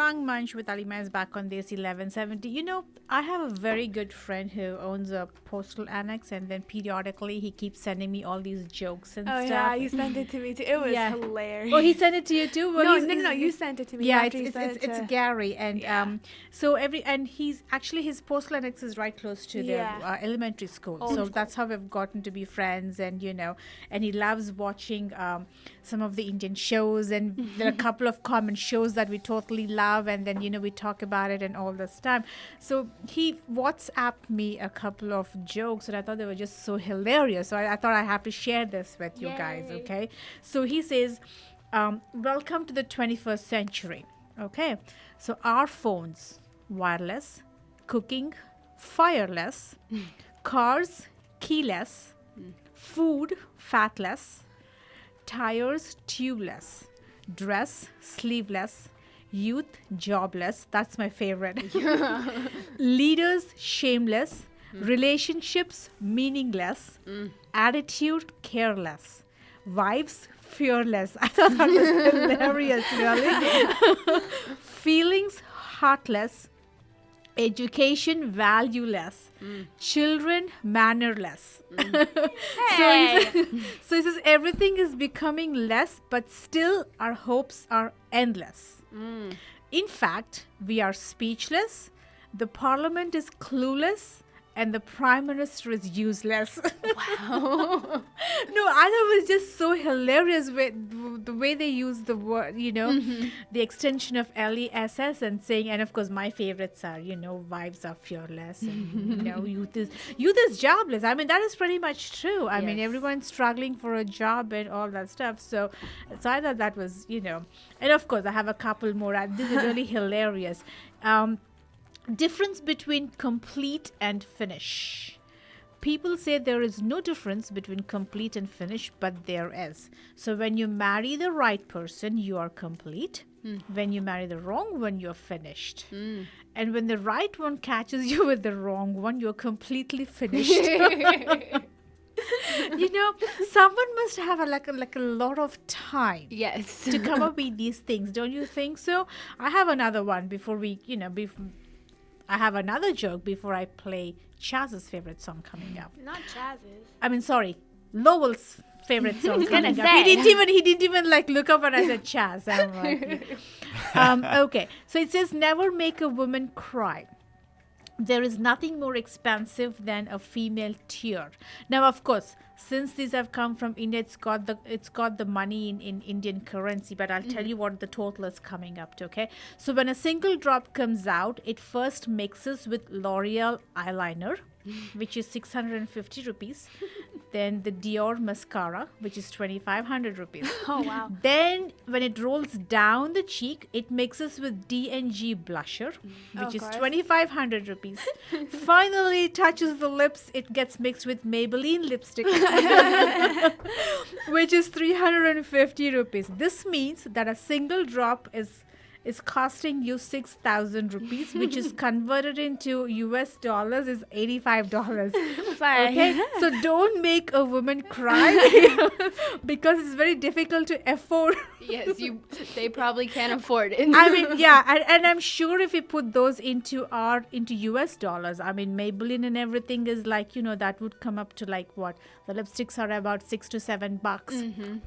Rangmunch with Alima is back on Desi 1170. You know, I have a very good friend who owns a postal annex, and then periodically he keeps sending me all these jokes and stuff. Oh yeah, you sent it to me too. It was hilarious. Oh, he sent it to you too? Well, no, you sent it to me. Yeah, it's Gary, and he's actually, his postal annex is right close to the elementary school. That's how we've gotten to be friends, and and he loves watching some of the Indian shows, and there are a couple of common shows that we totally love, and then we talk about it and all this time. So he WhatsApped me a couple of jokes, and I thought they were just so hilarious. So I thought I have to share this with you guys. Okay, so he says, "Welcome to the 21st century." Okay, so our phones, wireless, cooking, fireless, cars, keyless, food, fatless, tires, tubeless, dress, sleeveless, youth, jobless. That's my favorite. Leaders, shameless, relationships, meaningless, attitude, careless, wives, fearless. I thought that was hilarious, really. Feelings, heartless, education, valueless, children, mannerless. So it says everything is becoming less, but still our hopes are endless. In fact, we are speechless, the parliament is clueless, and the prime minister is useless. Wow. No, I thought it was just so hilarious the way they use the word, the extension of LESS and saying, and of course my favorites are, wives are fearless and, youth is jobless. I mean, that is pretty much true. I mean, everyone's struggling for a job and all that stuff. So I thought that was, and of course I have a couple more. This is really hilarious. Difference between complete and finish. People say there is no difference between complete and finish, but there is. So when you marry the right person, you are complete. When you marry the wrong one, you're finished. And when the right one catches you with the wrong one, you're completely finished. Someone must have a lot of time. Yes. To come up with these things. Don't you think so? I have another one before we, I have another joke before I play Chaz's favorite song coming up. Not Chaz's. I mean, sorry, Lowell's favorite song coming up. Say. He didn't even look up when I said Chaz. I'm like, okay. So it says, never make a woman cry. There is nothing more expensive than a female tear. Now, of course, since these have come from India, it's got the money in Indian currency, but I'll tell you what the total is coming up to, okay? So when a single drop comes out, it first mixes with L'Oreal eyeliner, which is 650 rupees. Then the Dior mascara, which is 2,500 rupees. Oh, wow. Then when it rolls down the cheek, it mixes with D&G blusher, which is 2,500 rupees. Finally, it touches the lips. It gets mixed with Maybelline lipstick, which is 350 rupees. This means that a single drop is costing you 6,000 rupees, which is converted into US dollars is $85. Okay, so don't make a woman cry because it's very difficult to afford. Yes, they probably can't afford it. I mean, yeah, and I'm sure if we put those into US dollars, I mean, Maybelline and everything is that would come up to what? The lipsticks are about $6 to $7.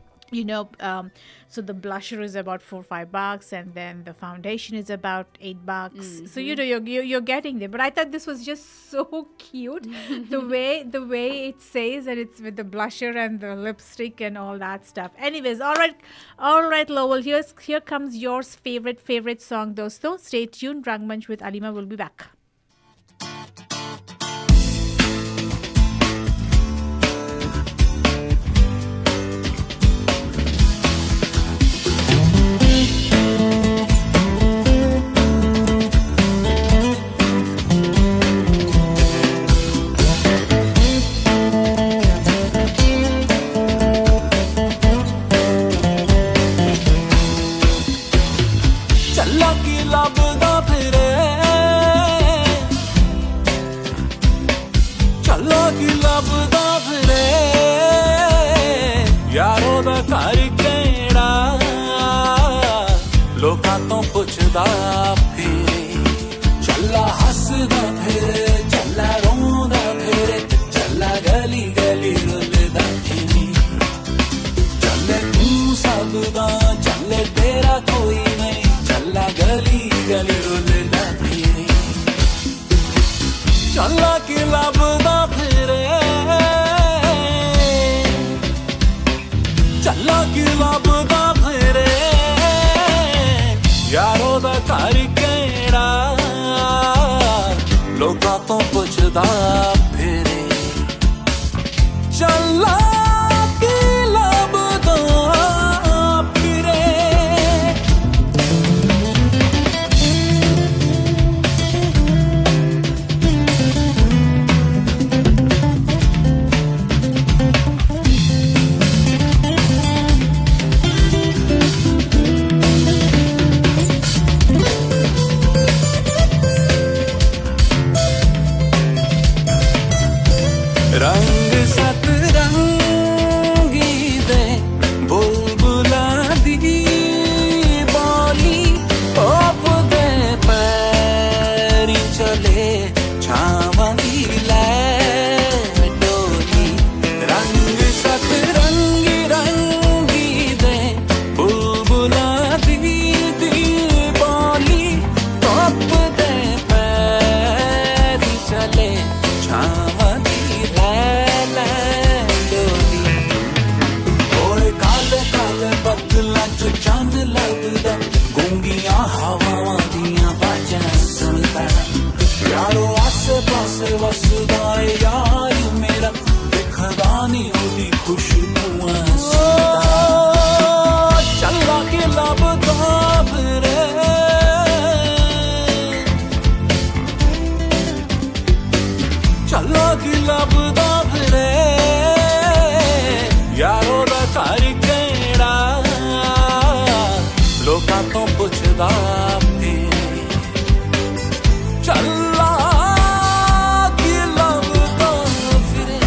So the blusher is about $4 or $5, and then the foundation is about $8. So you're getting there. But I thought this was just so cute, the way it says that it's with the blusher and the lipstick and all that stuff. Anyways, all right, Lowell. Here comes your favorite song, dosto. Stay tuned. Rangmunch with Alima will be back. ਤੋਂ ਪੁੱਛਦਾ ਫਿਰੇ ਚੱਲਾ ਕੀ ਲੱਭਦਾ ਫਿਰੇ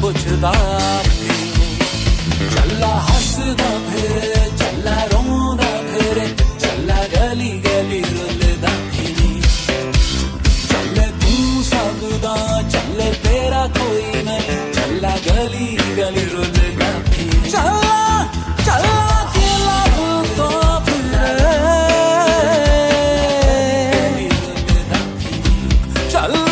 ਪੁੱਛਦਾ ਫਿਰੇ ਚੱਲਾ ਹੱਸਦਾ ਫਿਰੇ ਚੱਲਾ ਰੋਂਦਾ ਫਿਰੇ ਚੱਲਾ ਗਲੀ ਗਲੀ ਰੁੱਲਦਾ ਫਿਰੇ ਚੱਲੇ ਤੂੰ ਸਭ ਦਾ ਚੱਲੇ ਤੇਰਾ ਕੋਈ ਨਹੀਂ ਚੱਲਾ ਗਲੀ ਗਲੀ ਰੁੱਲਦਾ ਫਿਰੇ ਚੱਲਾ ਚੱਲਾ ਕੇ ਲੱਭ ਤੋਂ ਫਿਰੇ ਚੱਲਾ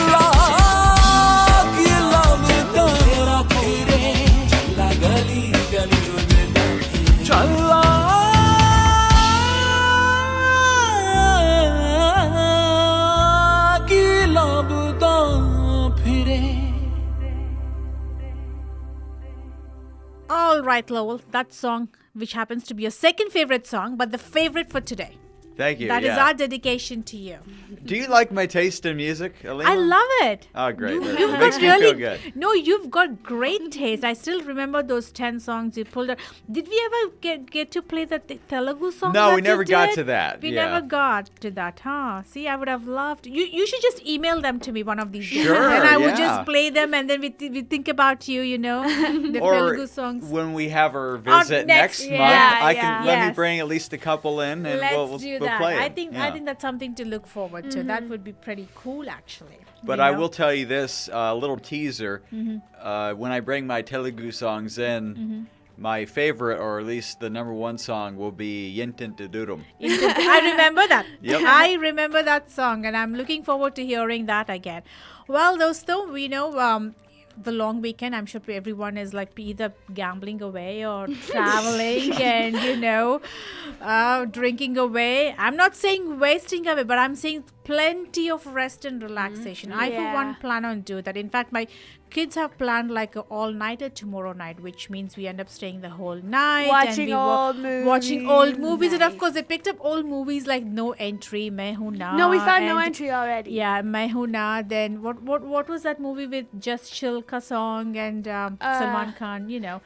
All right, Lowell, that song, which happens to be your second favorite song, but the favorite for today. Thank you. That is our dedication to you. Do you like my taste in music, Alima? I love it. Oh, great. You've It makes got me feel good. No, you've got great taste. I still remember those 10 songs you pulled out. Did we ever get to play the Telugu song? No, that we never you got did? to that. We Yeah. never got to that, huh? See, I would have loved. You should just email them to me one of these days. Sure, And I would yeah. just play them, and then we think about you, you know, the Or Telugu songs. when we have our visit next- next yeah, month, I yeah. can let me Yes. bring at least a couple in, and Let's we'll do we'll that. play it. I think that's something to look forward to. That would be pretty cool, actually. But you I know? will tell you this, a little teaser. When I bring my Telugu songs in, my favorite, or at least the number one song, will be Yintintadurum. I remember that. Yep. I remember that song, and I'm looking forward to hearing that again. Well, though, we know the long weekend, I'm sure everyone is like either gambling away or traveling and, you know, drinking away. I'm not saying wasting away, but I'm saying plenty of rest and relaxation. I, for one, plan on doing that. In fact, my kids have planned like an all-nighter tomorrow night, which means we end up staying the whole night. Watching and old movies. Watching old movies. And of course, they picked up old movies like No Entry, Main Hoon Na. No, we saw No and- Entry already. Yeah, Main Hoon Na. Then what was that movie with Just Chilka song and Salman Khan, you know.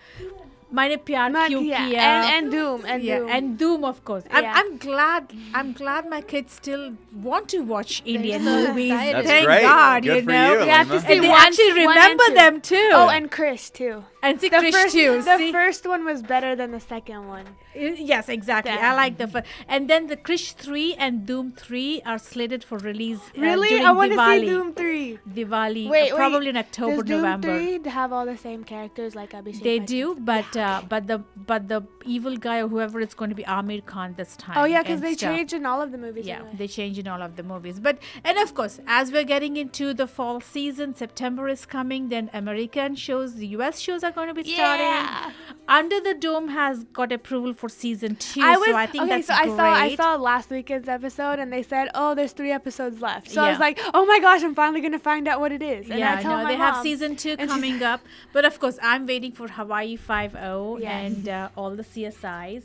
Maine Pyar Kyun Kiya. And Doom. And Yeah, Doom. and Doom, of course. Yeah. I'm glad my kids still want to watch Indian so movies. excited. That's Thank great. God, Good you for know. you, We have to Alima. see And they one- actually one remember and two. them too. Oh, and Chris too. And see The Krish first, too. the See? first one was better than the second one. Yes, exactly. Yeah. I like the first. And then the Krish 3 and Doom 3 are slated for release. Really? During I want to Diwali. see Doom 3. Diwali, Wait, probably in October, Does Doom November. 3 have all the same characters like Abhishek? They Bachchan? do, but the evil guy or whoever it's going to be Amir Khan this time. Oh yeah, because and they stuff. changed in all of the movies. Yeah, anyway. they change in all of the movies. But and of course, as we're getting into the fall season, September is coming. Then American shows, the US shows are going to be starting. Yeah. Under the Dome has got approval for season 2, so I think okay, that's so I great. saw last weekend's episode and they said, oh, there's 3 episodes left. So I Yeah. was like, oh my gosh, I'm finally gonna find out what it is. And Yeah, I told no, my they have mom, season 2 and she's coming up. But of course, I'm waiting for Hawaii 5-0 Yes. and all the CSIs.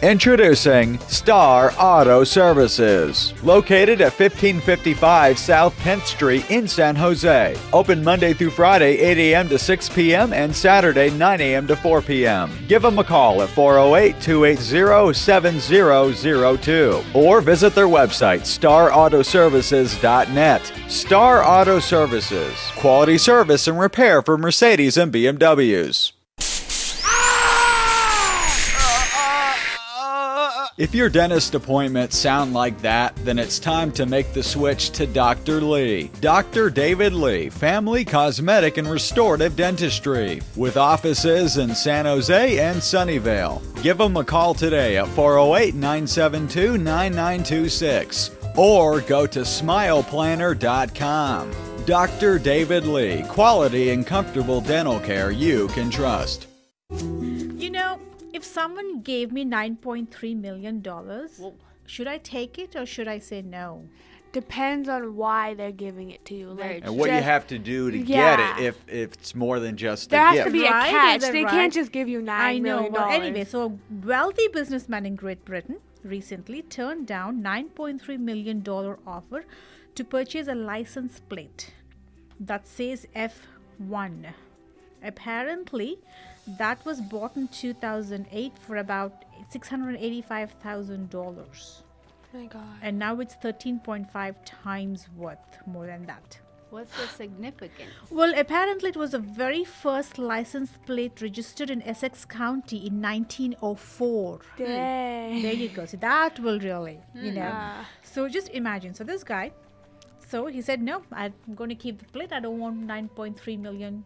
Introducing Star Auto Services, located at 1555 South 10th Street in San Jose. Open Monday through Friday, 8 a.m. to 6 p.m. and Saturday, 9 a.m. to 4 p.m. Give them a call at 408-280-7002 or visit their website, starautoservices.net. Star Auto Services, quality service and repair for Mercedes and BMWs. If your dentist appointments sound like that, then it's time to make the switch to Dr. Lee. Dr. David Lee, Family Cosmetic and Restorative Dentistry, with offices in San Jose and Sunnyvale. Give them a call today at 408-972-9926 or go to smileplanner.com. Dr. David Lee, quality and comfortable dental care you can trust. You know, if someone gave me $9.3 million, should I take it or should I say no? Depends on why they're giving it to you. Like, and what you have to do to get it if it's more than just there a has gift. to be a catch. They can't just give you $9 million. Well, anyway, so wealthy businessman in Great Britain recently turned down $9.3 million offer to purchase a license plate that says F1. Apparently, that was bought in 2008 for about $685,000. Oh my God. And now it's 13.5 times worth more than that. What's the significance? Well, apparently it was the very first license plate registered in Essex County in 1904. Dang. There you go. So that will really, you know. So just imagine. So this guy, so he said, no, I'm going to keep the plate. I don't want $9.3 million.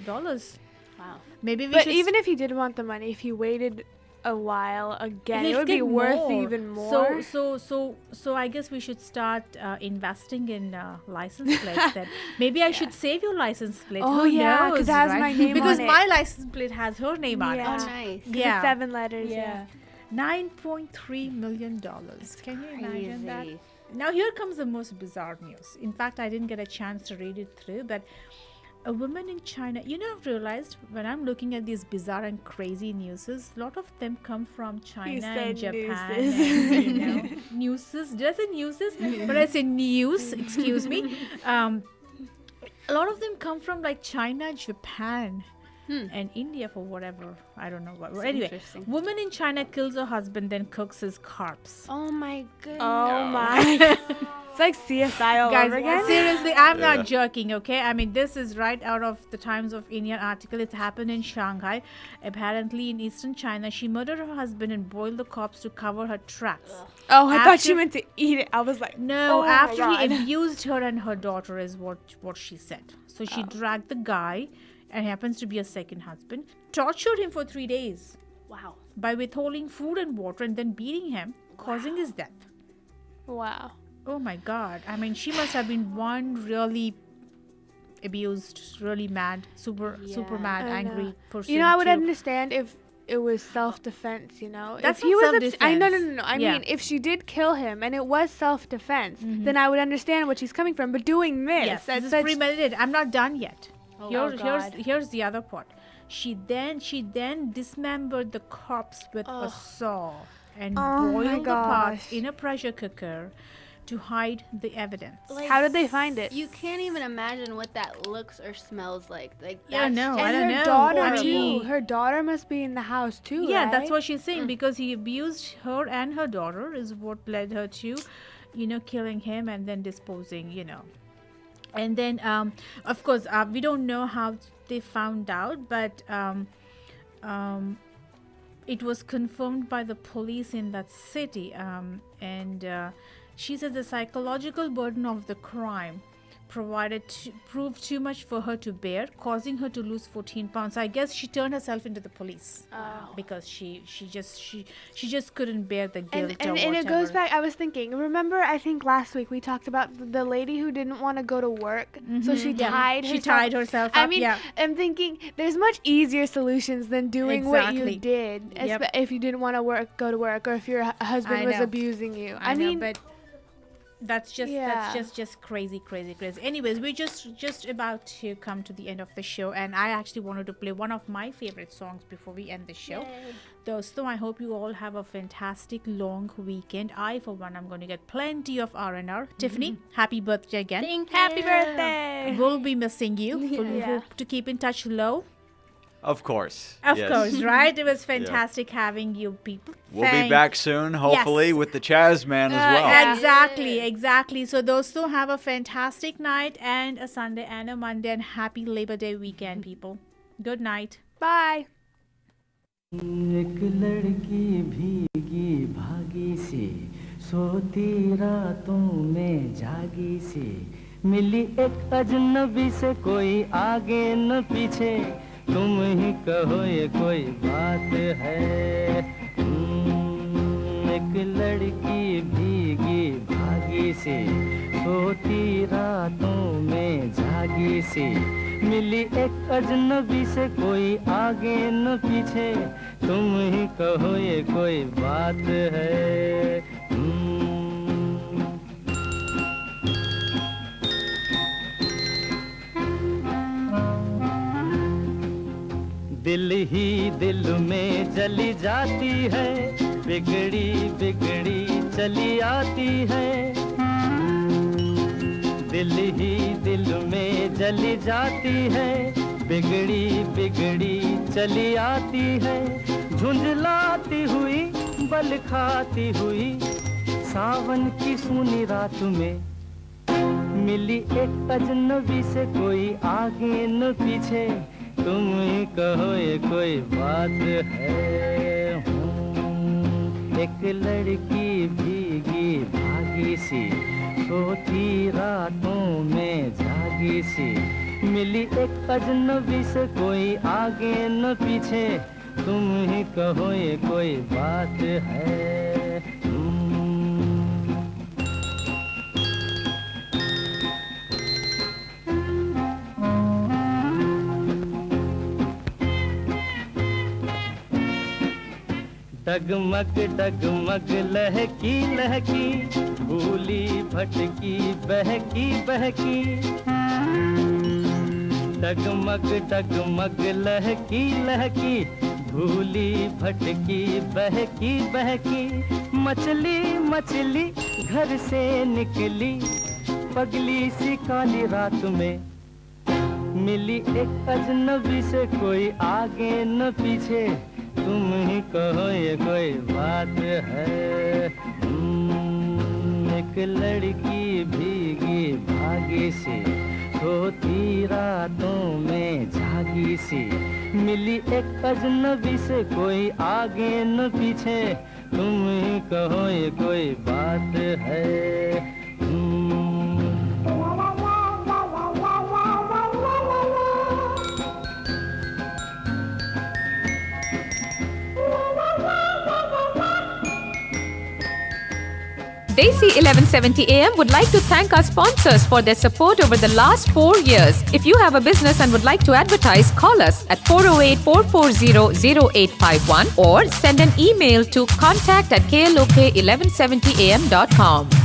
Wow. Maybe we but should even if he did want the money, if he waited a while again, it would be worth even more. So I guess we should start investing in license plates then. Maybe I should save your license plate. Oh, Who yeah, knows, it has right? my name because on my it. license plate has her name on Yeah. it. Oh, nice. Yeah. It's 7 letters. Yeah. $9.3 million. Can you imagine that? Now here comes the most bizarre news. In fact, I didn't get a chance to read it through, but a woman in China, you know, I've realized when I'm looking at these bizarre and crazy newses, a lot of them come from China and Japan. And, you know, newses. Did I say newses? But I say news, excuse me. A lot of them come from like China, Japan, and India for whatever. I don't know what. Anyway, woman in China kills her husband, then cooks his corpse. Oh my goodness. Oh my. It's like CSI all over again. Seriously, I'm not joking, okay? I mean, this is right out of the Times of India article. It's happened in Shanghai. Apparently, in eastern China, she murdered her husband and boiled the corpse to cover her tracks. Oh, I thought she meant to eat it. I was like, no, oh after my he God. abused her and her daughter is what she said. So she dragged the guy, and happens to be a second husband, tortured him for 3 days. Wow. By withholding food and water and then beating him, causing his death. Wow. Oh my God. I mean, she must have been one really abused, really mad, super mad, angry person. You know, I would too. understand if it was self-defense, you know. That's if he not was self-defense. No. I mean, if she did kill him and it was self-defense, then I would understand what she's coming from. But doing this, Yes, that's this is premeditated. I'm not done yet. Oh, Here's the other part. She then dismembered the corpse with a saw and boiled the parts in a pressure cooker to hide the evidence. Like, how did they find it? You can't even imagine what that looks or smells like. Like Yeah, I know. I And don't her know. daughter I mean, too. Her daughter must be in the house too. yeah, right? that's what she's saying, because he abused her and her daughter is what led her to, killing him and then disposing, And then, of course, we don't know how they found out, but it was confirmed by the police in that city. And she says the psychological burden of the crime proved too much for her to bear, causing her to lose 14 pounds. I guess she turned herself into the police because she just couldn't bear the guilt and it goes back. I was thinking. Remember, I think last week we talked about the lady who didn't want to go to work, so she tied herself. She tied herself up. I mean, I'm thinking there's much easier solutions than doing what you did. If you didn't want to go to work, or if your husband was abusing you. I mean, but That's just crazy. Anyways, we're just about to come to the end of the show, and I actually wanted to play one of my favorite songs before we end the show. Dosto, I hope you all have a fantastic long weekend. I, for one, I'm going to get plenty of R&R. Tiffany, happy birthday again. Thank Happy you. birthday. We'll be missing you. We hope to keep in touch low. Of course. Of yes. course, right? It was fantastic having you people. We'll be back soon, hopefully, Yes. with the Chaz Man as well. Exactly. So those two have a fantastic night and a Sunday and a Monday, and happy Labor Day weekend, people. Good night. Bye. एक लड़की भीगी भागी सी सोती रातों में जागी सी मिली एक अजनबी से कोई आगे न पीछे तुम ही कहो ये कोई बात है एक लड़की भीगी भागी सी सोती रातों में जागी सी मिली एक अजनबी से कोई आगे न पीछे तुम ही कहो ये कोई बात है दिल ही दिल में जली जाती है बिगड़ी बिगड़ी चली आती है दिल ही दिल में जली जाती है बिगड़ी बिगड़ी चली आती है झुंझलाती हुई बल खाती हुई सावन की सूनी रात में मिली एक अजनबी से कोई आगे न पीछे तुम ही कहो ये कोई बात है एक लड़की भीगी भागी सी सोती रातों में जागी सी मिली एक अजनबी से कोई आगे न पीछे तुम ही कहो ये कोई बात है डगमग डगमग लहकी लहकी भूली भटकी बहकी बहकी डगमग डगमग लहकी लहकी भूली भटकी बहकी बहकी मछली मछली घर से निकली पगली सी काली रात में मिली एक अजनबी से कोई आगे न पीछे तुम ही कहो ये कोई बात है एक लड़की भीगी भागी सी सोती रातों में जागी सी मिली एक अजनबी से कोई आगे न पीछे तुम ही कहो ये कोई बात है Desi 1170 AM would like to thank our sponsors for their support over the last 4 years. If you have a business and would like to advertise, call us at 408-440-0851 or send an email to contact@klok1170am.com.